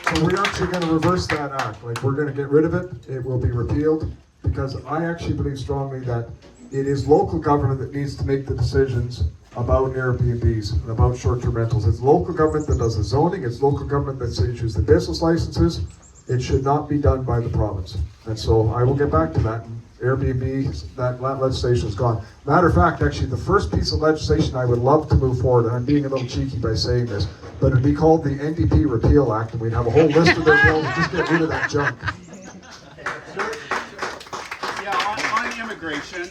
So we're actually going to reverse that act. Like, we're going to get rid of it. It will be repealed, because I actually believe strongly that it is local government that needs to make the decisions about Airbnbs and about short-term rentals. It's local government that does the zoning. It's local government that issues the business licenses. It should not be done by the province. And so I will get back to that. Airbnb, that legislation is gone. Matter of fact, actually, the first piece of legislation I would love to move forward, and I'm being a little cheeky by saying this, but it'd be called the NDP Repeal Act, and we'd have a whole list of their bills and just get rid of that junk. Yeah, on immigration,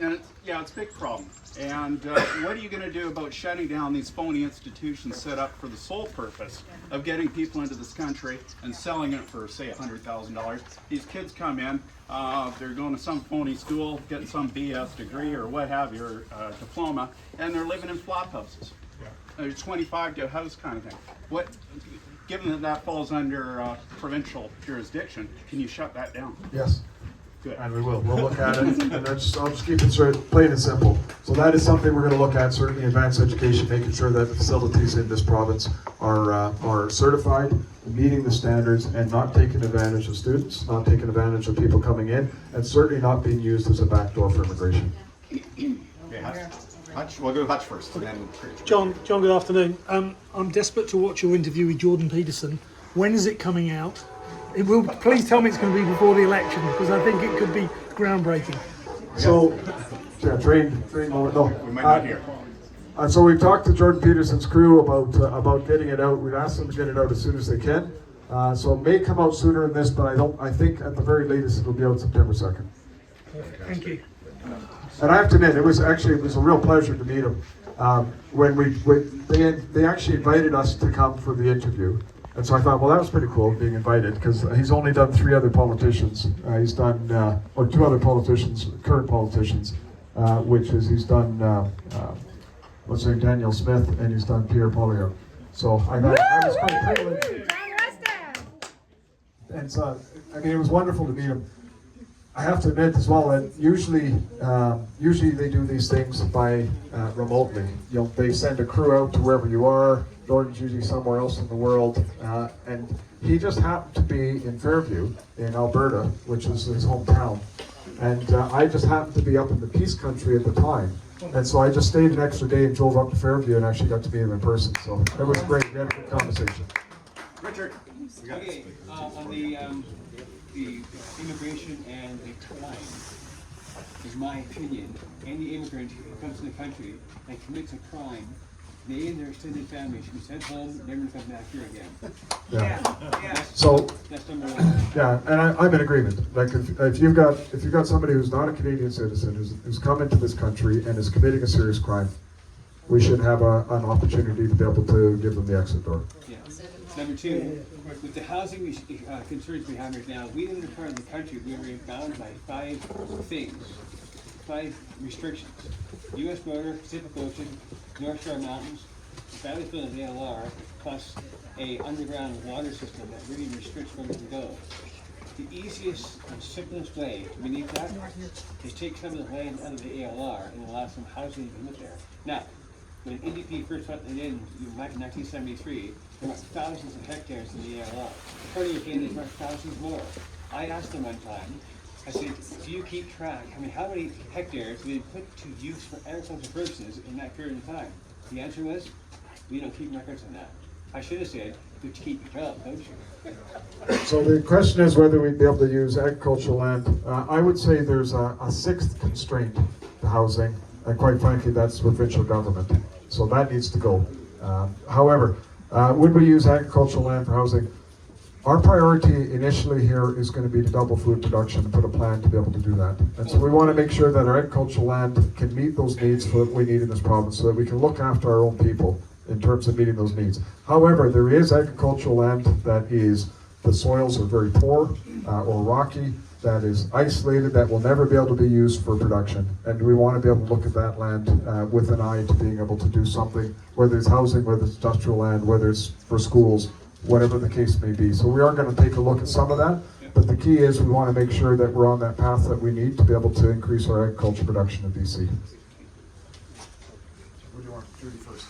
and it's a big problem. And what are you going to do about shutting down these phony institutions set up for the sole purpose of getting people into this country and selling it for, say, $100,000? These kids come in, they're going to some phony school, getting some BS degree or what have you, or diploma, and they're living in flop houses. There's 25 to a house kind of thing. Given that falls under provincial jurisdiction, can you shut that down? Yes. Good. And we will. We'll look at it, and I'll just keep it straight, plain and simple. So that is something we're going to look at, certainly advanced education, making sure that the facilities in this province are certified, meeting the standards, and not taking advantage of students, not taking advantage of people coming in, and certainly not being used as a backdoor for immigration. Okay, Hutch, we'll go with Hutch first, and then John, good afternoon. I'm desperate to watch your interview with Jordan Peterson. When is it coming out? Please tell me it's going to be before the election, because I think it could be groundbreaking. So, yeah, train moment. No, we might not hear. So we've talked to Jordan Peterson's crew about getting it out. We've asked them to get it out as soon as they can. So it may come out sooner than this, but I think at the very latest it'll be out September 2nd. Perfect. Thank you. And I have to admit, it was a real pleasure to meet him. They actually invited us to come for the interview. And so I thought, well, that was pretty cool, being invited, because he's only done 3 other politicians. He's done, or 2 other politicians, current politicians, which is he's done, let's say, Daniel Smith, and he's done Pierre Polio. So I was quite privileged. And so, I mean, it was wonderful to meet him. I have to admit as well that usually they do these things by remotely. You know, they send a crew out to wherever you are. Jordan's usually somewhere else in the world, and he just happened to be in Fairview in Alberta, which is his hometown. And I just happened to be up in the Peace Country at the time. And so I just stayed an extra day and drove up to Fairview and actually got to meet him in person. So it was great. We had a good conversation. Richard. Okay, on the immigration and the crime, is my opinion, any immigrant who comes to the country and commits a crime, they and their extended family should be sent home, never to come back here again. Yeah. So That's number one. yeah, and I'm in agreement. Like if you've got somebody who's not a Canadian citizen who's come into this country and is committing a serious crime, we should have an opportunity to be able to give them the exit door. Yeah. Number two, with the housing concerns we have right now, we live in a part of the country where we're bound by 5 things, 5 restrictions. U.S. border, Pacific Ocean, North Shore Mountains, battlefield of the ALR, plus a underground water system that really restricts where we can go. The easiest and simplest way to relieve that is take some of the land out of the ALR and allow some housing to live there. Now, when NDP first went in back in 1973, there were thousands of hectares in the ALR. According to Canada, there were thousands more. I asked them one time, I said, do you keep track? I mean, how many hectares did they put to use for agricultural purposes in that period of time? The answer was, we don't keep records on that. I should have said, you keep your job, don't you? So the question is whether we'd be able to use agricultural land. I would say there's a 6th constraint to housing, and quite frankly, that's provincial government. So that needs to go. However, would we use agricultural land for housing? Our priority initially here is going to be to double food production and put a plan to be able to do that. And so we want to make sure that our agricultural land can meet those needs that we need in this province so that we can look after our own people in terms of meeting those needs. However, there is agricultural land that is, the soils are very poor or rocky, that is isolated, that will never be able to be used for production. And we want to be able to look at that land with an eye to being able to do something, whether it's housing, whether it's industrial land, whether it's for schools, whatever the case may be. So we are going to take a look at some of that, but the key is we want to make sure that we're on that path that we need to be able to increase our agriculture production in BC. What do you want, Judy first?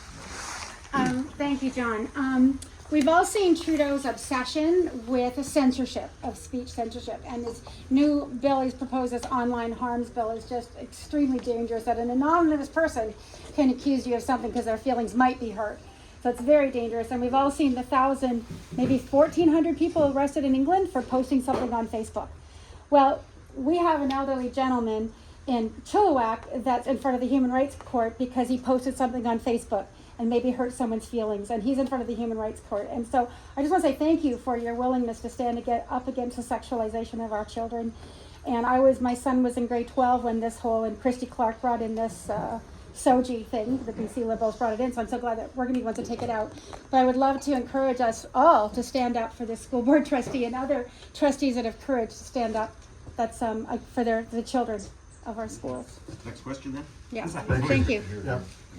Thank you, John. We've all seen Trudeau's obsession with censorship, of speech censorship, and this new bill he's proposed, this online harms bill, is just extremely dangerous, that an anonymous person can accuse you of something because their feelings might be hurt. So it's very dangerous, and we've all seen the 1,000, maybe 1,400 people arrested in England for posting something on Facebook. Well, we have an elderly gentleman in Chilliwack that's in front of the Human Rights Court because he posted something on Facebook and maybe hurt someone's feelings, and he's in front of the Human Rights Court. And so I just want to say thank you for your willingness to stand up against the sexualization of our children. And my son was in grade 12 when this whole, and Christy Clark brought in this SOGI thing, the Concealer both brought it in, so I'm so glad that we're going to be ones to take it out. But I would love to encourage us all to stand up for this school board trustee and other trustees that have courage to stand up. That's for the children of our schools. Next question then? Yeah, thank you.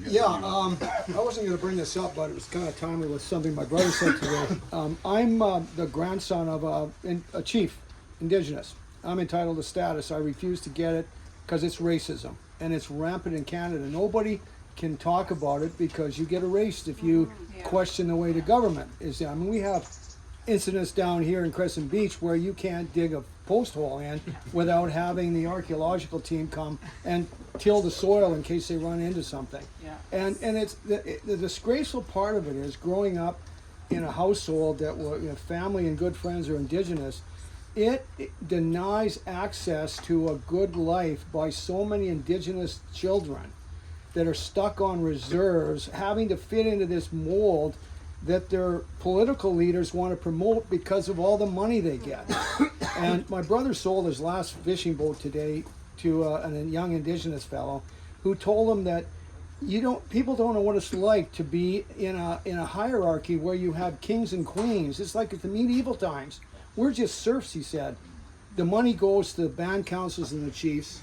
Yeah, I wasn't going to bring this up, but it was kind of timely with something my brother said today. I'm the grandson of a chief, Indigenous. I'm entitled to status. I refuse to get it because it's racism, and it's rampant in Canada. Nobody can talk about it because you get erased if you question the way the government is. I mean, we have incidents down here in Crescent Beach where you can't dig a post hole in without having the archaeological team come and till the soil in case they run into something. Yeah. And it's the disgraceful part of it is growing up in a household that family and good friends are Indigenous. It denies access to a good life by so many Indigenous children that are stuck on reserves, having to fit into this mold that their political leaders want to promote because of all the money they get. And my brother sold his last fishing boat today to a young Indigenous fellow who told him that people don't know what it's like to be in a hierarchy where you have kings and queens. It's like at the medieval times. We're just serfs, he said. The money goes to the band councils and the chiefs,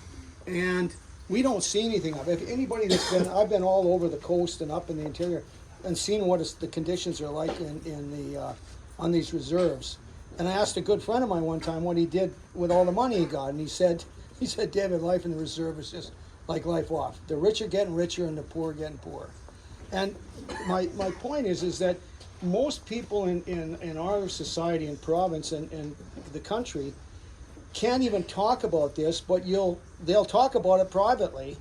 and we don't see anything of it. If anybody that's been, I've been all over the coast and up in the interior and seen what the conditions are like on these reserves. And I asked a good friend of mine one time what he did with all the money he got, and he said, David, life in the reserve is just like life off. The rich are getting richer and the poor are getting poorer. And my point is that most people in our society and province and the country can't even talk about this, but they'll talk about it privately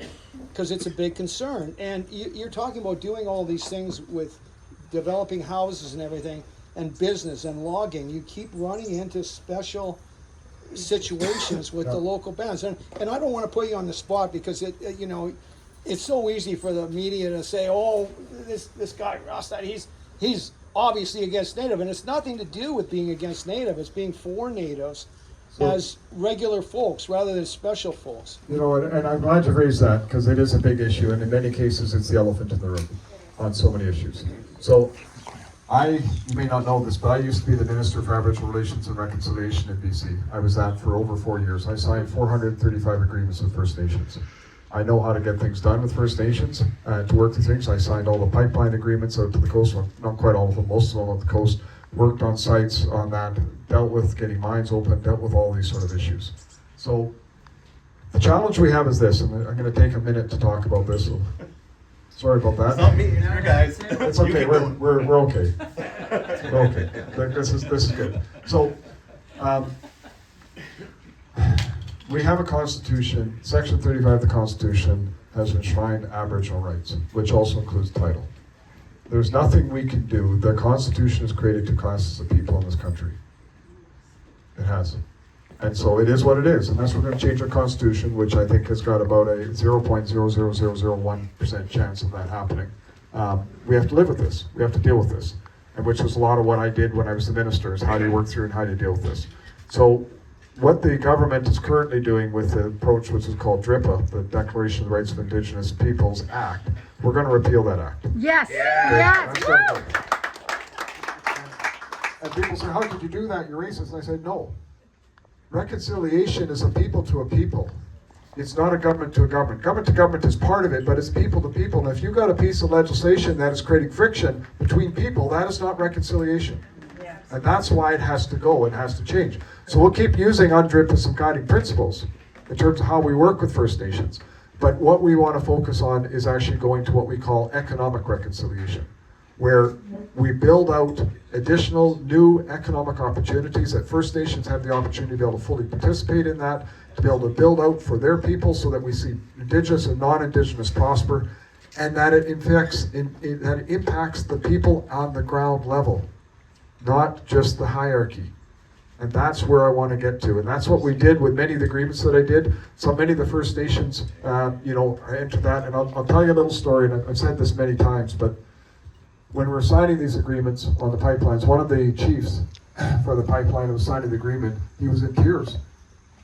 because it's a big concern. And you're talking about doing all these things with developing houses and everything, and business and logging. You keep running into special situations with the local bands, and I don't want to put you on the spot because it's so easy for the media to say, oh, this guy Rustad, he's obviously against Native, and it's nothing to do with being against Native. It's being for Natives as regular folks rather than special folks. And I'm glad you raised that, because it is a big issue, and in many cases it's the elephant in the room on so many issues. So you may not know this, but I used to be the Minister for Aboriginal Relations and Reconciliation in BC. I was that for over 4 years. I signed 435 agreements with First Nations. I know how to get things done with First Nations, to work through things. I signed all the pipeline agreements out to the coast, well, not quite all of them, most of them on the coast, worked on sites on that, dealt with getting mines open, dealt with all these sort of issues. So the challenge we have is this, and I'm going to take a minute to talk about this. So, sorry about that. It's not me, it's you guys. It's okay. We're okay. We're okay. This is good. So, we have a constitution. Section 35 of the Constitution has enshrined Aboriginal rights, which also includes title. There's nothing we can do. The Constitution has created two classes of people in this country. It has. And so it is what it is. Unless we're going to change our Constitution, which I think has got about a 0.00001% chance of that happening, we have to live with this. We have to deal with this. And which was a lot of what I did when I was the minister, is how do you work through and how do you deal with this. So what the government is currently doing with the approach which is called DRIPA, the Declaration of the Rights of Indigenous Peoples Act, we're going to repeal that act. Yes. Yes. And people say, how could you do that? You're racist. And I say, no. Reconciliation is a people to a people. It's not a government to a government. Government to government is part of it, but it's people to people. And if you've got a piece of legislation that is creating friction between people, that is not reconciliation. And that's why it has to go, it has to change. So we'll keep using UNDRIP as some guiding principles in terms of how we work with First Nations. But what we want to focus on is actually going to what we call economic reconciliation, where we build out additional new economic opportunities that First Nations have the opportunity to be able to fully participate in that, to be able to build out for their people so that we see Indigenous and non-Indigenous prosper, and that it impacts the people on the ground level, not just the hierarchy. And that's where I want to get to. And that's what we did with many of the agreements that I did. So many of the First Nations, entered that. And I'll tell you a little story, and I've said this many times, but when we were signing these agreements on the pipelines, one of the chiefs for the pipeline who was signing the agreement, he was in tears.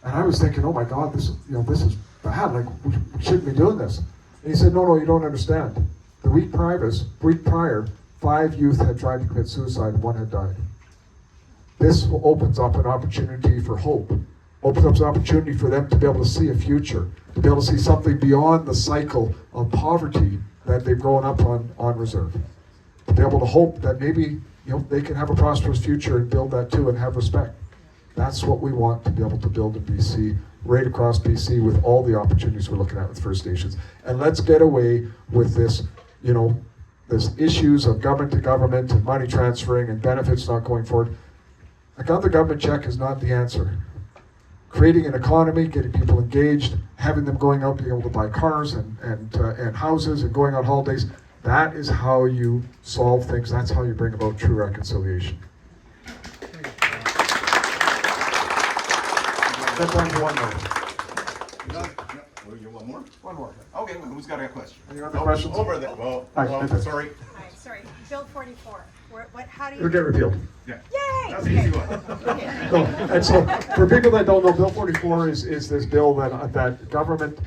And I was thinking, oh my God, this is bad. Like, we shouldn't be doing this. And he said, no, you don't understand. The week prior, 5 youth had tried to commit suicide and 1 had died. This opens up an opportunity for hope, opens up an opportunity for them to be able to see a future, to be able to see something beyond the cycle of poverty that they've grown up on reserve. To be able to hope that maybe they can have a prosperous future and build that too and have respect. That's what we want to be able to build in BC, right across BC with all the opportunities we're looking at with First Nations. And let's get away with this, this issues of government to government and money transferring and benefits not going forward. Another government check is not the answer. Creating an economy, getting people engaged, having them going out, being able to buy cars and houses and going on holidays, that is how you solve things. That's how you bring about true reconciliation. That's time for one more. You want more? One more. Okay, well, who's got a question? Any other questions? Over there. Well, sorry. Hi, sorry. Bill 44. How do It'll you? get repealed. Yeah. Yay! That's an easy one. And so, for people that don't know, Bill 44 is this bill that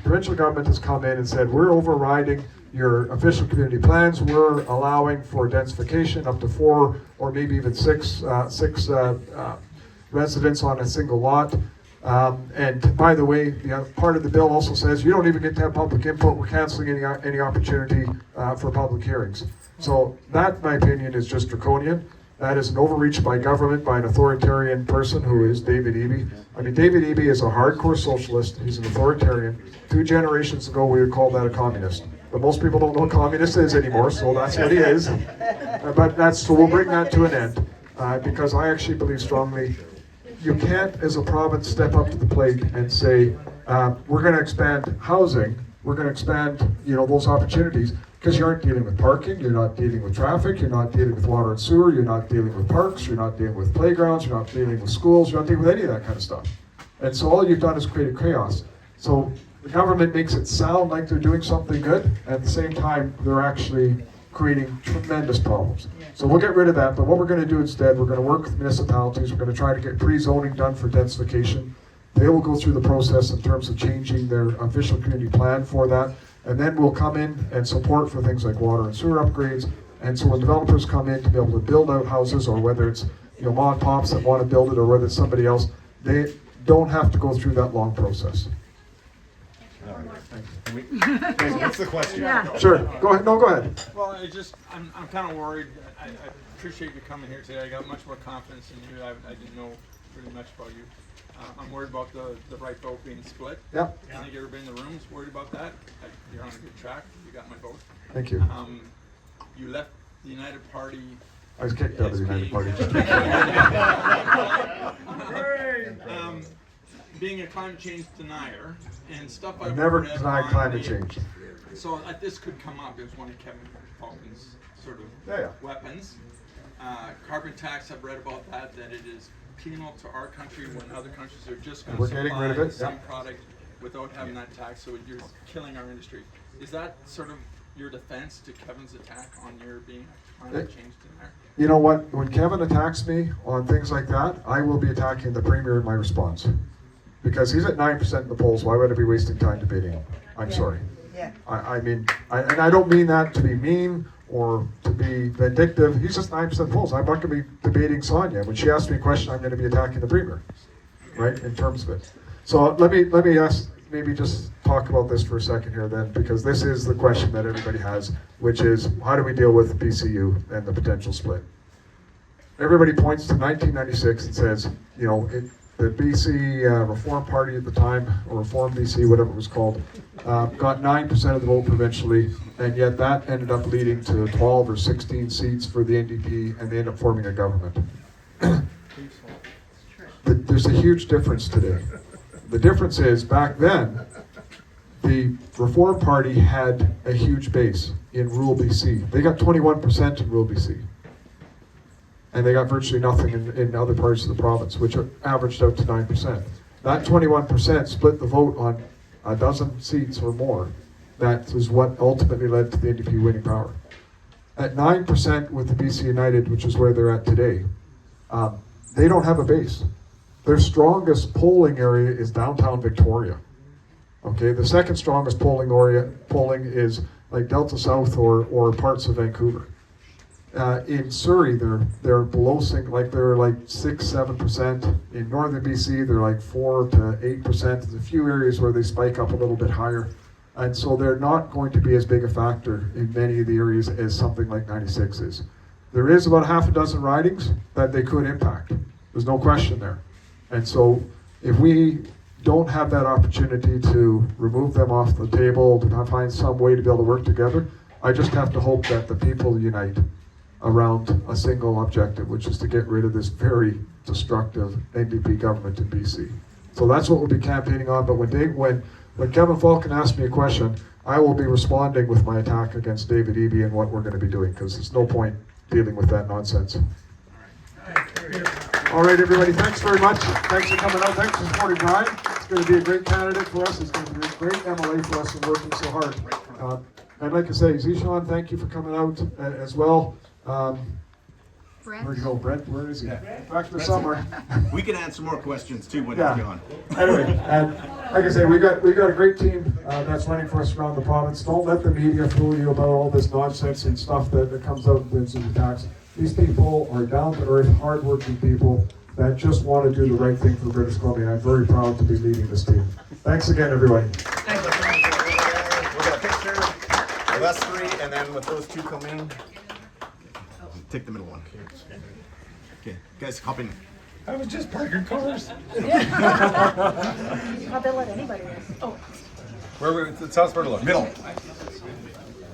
provincial government has come in and said, we're overriding your official community plans. We're allowing for densification up to 4 or maybe even 6 residents on a single lot. And by the way, part of the bill also says you don't even get to have public input. We're canceling any opportunity for public hearings. So that, in my opinion, is just draconian. That is an overreach by government, by an authoritarian person who is David Eby. I mean, David Eby is a hardcore socialist. He's an authoritarian. 2 generations ago, we would call that a communist. But most people don't know what communist is anymore, so that's what he is. So we'll bring that to an end, because I actually believe strongly you can't, as a province, step up to the plate and say, we're going to expand housing, we're going to expand, those opportunities, because you aren't dealing with parking, you're not dealing with traffic, you're not dealing with water and sewer, you're not dealing with parks, you're not dealing with playgrounds, you're not dealing with schools, you're not dealing with any of that kind of stuff. And so all you've done is created chaos. So the government makes it sound like they're doing something good, and at the same time, they're actually creating tremendous problems. So we'll get rid of that, but what we're going to do instead, we're going to work with municipalities, we're going to try to get pre-zoning done for densification. They will go through the process in terms of changing their official community plan for that, and then we'll come in and support for things like water and sewer upgrades. And so when developers come in to be able to build out houses, or whether it's mom and pops that want to build it, or whether it's somebody else, they don't have to go through that long process. What's the question? Sure, go ahead. No, go ahead. Well, I'm kind of worried. I appreciate you coming here today. I got much more confidence in you. I didn't know really much about you. I'm worried about the right vote being split. Yep. I think everybody in the room is worried about that. You're on a good track. You got my vote. Thank you. You left the United Party. I was kicked out of the United Party. Being a climate change denier and stuff I've never read denied on climate the- change. So this could come up as one of Kevin Falcon's sort of weapons. Carbon tax, I've read about that it is penal to our country when other countries are just going to supply the same product without having that tax, so you're killing our industry. Is that sort of your defense to Kevin's attack on your being a climate change denier? You know what? When Kevin attacks me on things like that, I will be attacking the Premier in my response. Because he's at 9% in the polls, why would I be wasting time debating him? I'm sorry. Yeah. And I don't mean that to be mean or to be vindictive. He's just 9% in the polls. I'm not going to be debating Sonia. When she asks me a question, I'm going to be attacking the Premier, right, in terms of it. So let me ask, maybe just talk about this for a second here then, because this is the question that everybody has, which is, how do we deal with BCU and the potential split? Everybody points to 1996 and says, the BC Reform Party at the time, or Reform BC, whatever it was called, got 9% of the vote provincially, and yet that ended up leading to 12 or 16 seats for the NDP, and they ended up forming a government. There's a huge difference today. The difference is, back then, the Reform Party had a huge base in rural BC. They got 21% in rural BC. And they got virtually nothing in other parts of the province, which averaged out to 9%. That 21% split the vote on a dozen seats or more. That is what ultimately led to the NDP winning power. At 9% with the BC United, which is where they're at today, they don't have a base. Their strongest polling area is downtown Victoria. Okay, the second strongest polling is like Delta South or parts of Vancouver. In Surrey, they're below they're like 6-7%. In northern BC, they're like 4 to 8%. There's a few areas where they spike up a little bit higher, and so they're not going to be as big a factor in many of the areas as something like 96 is. There is about half a dozen ridings that they could impact. There's no question there, and so if we don't have that opportunity to remove them off the table, to find some way to be able to work together, I just have to hope that the people unite around a single objective, which is to get rid of this very destructive NDP government in BC. So that's what we'll be campaigning on, but when Kevin Falcon asks me a question, I will be responding with my attack against David Eby and what we're going to be doing, because there's no point dealing with that nonsense. All right, everybody, thanks very much. Thanks for coming out. Thanks for supporting Bryan. It's going to be a great candidate for us. It's going to be a great MLA for us and working so hard. I'd like to say, Zishan, thank you for coming out as well. Where'd you go, Brent? Where is he? Back to the summer. We can answer more questions too when Yeah. you're gone. Anyway, and like I say, we got a great team that's running for us around the province. Don't let the media fool you about all this nonsense and stuff that comes out in the attacks. These people are down to earth, hardworking people that just want to do the right thing for British Columbia. I'm very proud to be leading this team. Thanks again, everybody. We'll get a picture with us three, and then with those two come in. Take the middle one. Okay, guys, hop in. I was just parking cars. How they let anybody in? Oh. Where tell us where to look. Middle.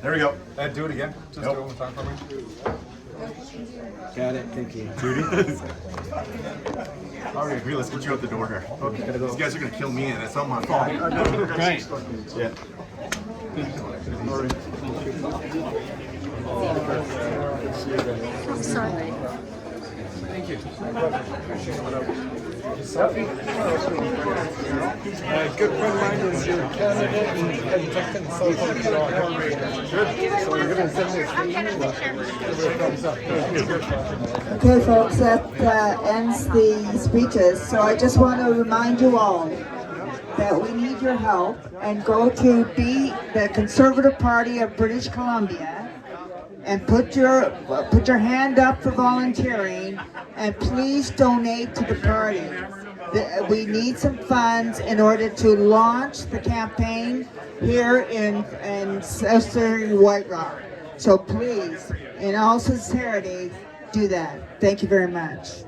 There we go. Do it again. Just do it one more time for me. Got it, thank you. Judy. All right, agree. Let's get you out the door here. Okay. These guys are gonna kill me, and it's not my fault. Right. Yeah. I'm sorry. Thank you. Good friend of mine is your candidate in Penticton, so good. So we're going to send this Okay, folks, that ends the speeches. So I just want to remind you all that we need your help and go to Be the Conservative Party of British Columbia and put your hand up for volunteering, and please donate to the party. We need some funds in order to launch the campaign here in Surrey-White Rock. So please, in all sincerity, do that. Thank you very much.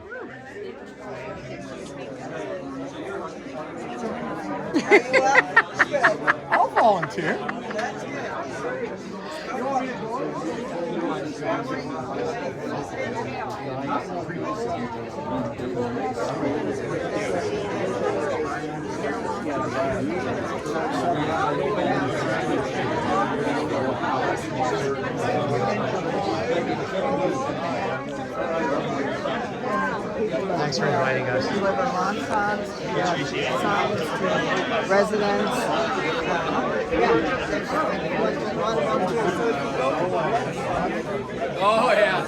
I'll volunteer. Thanks for inviting us. Deliver lawn signs to residents. Oh yeah.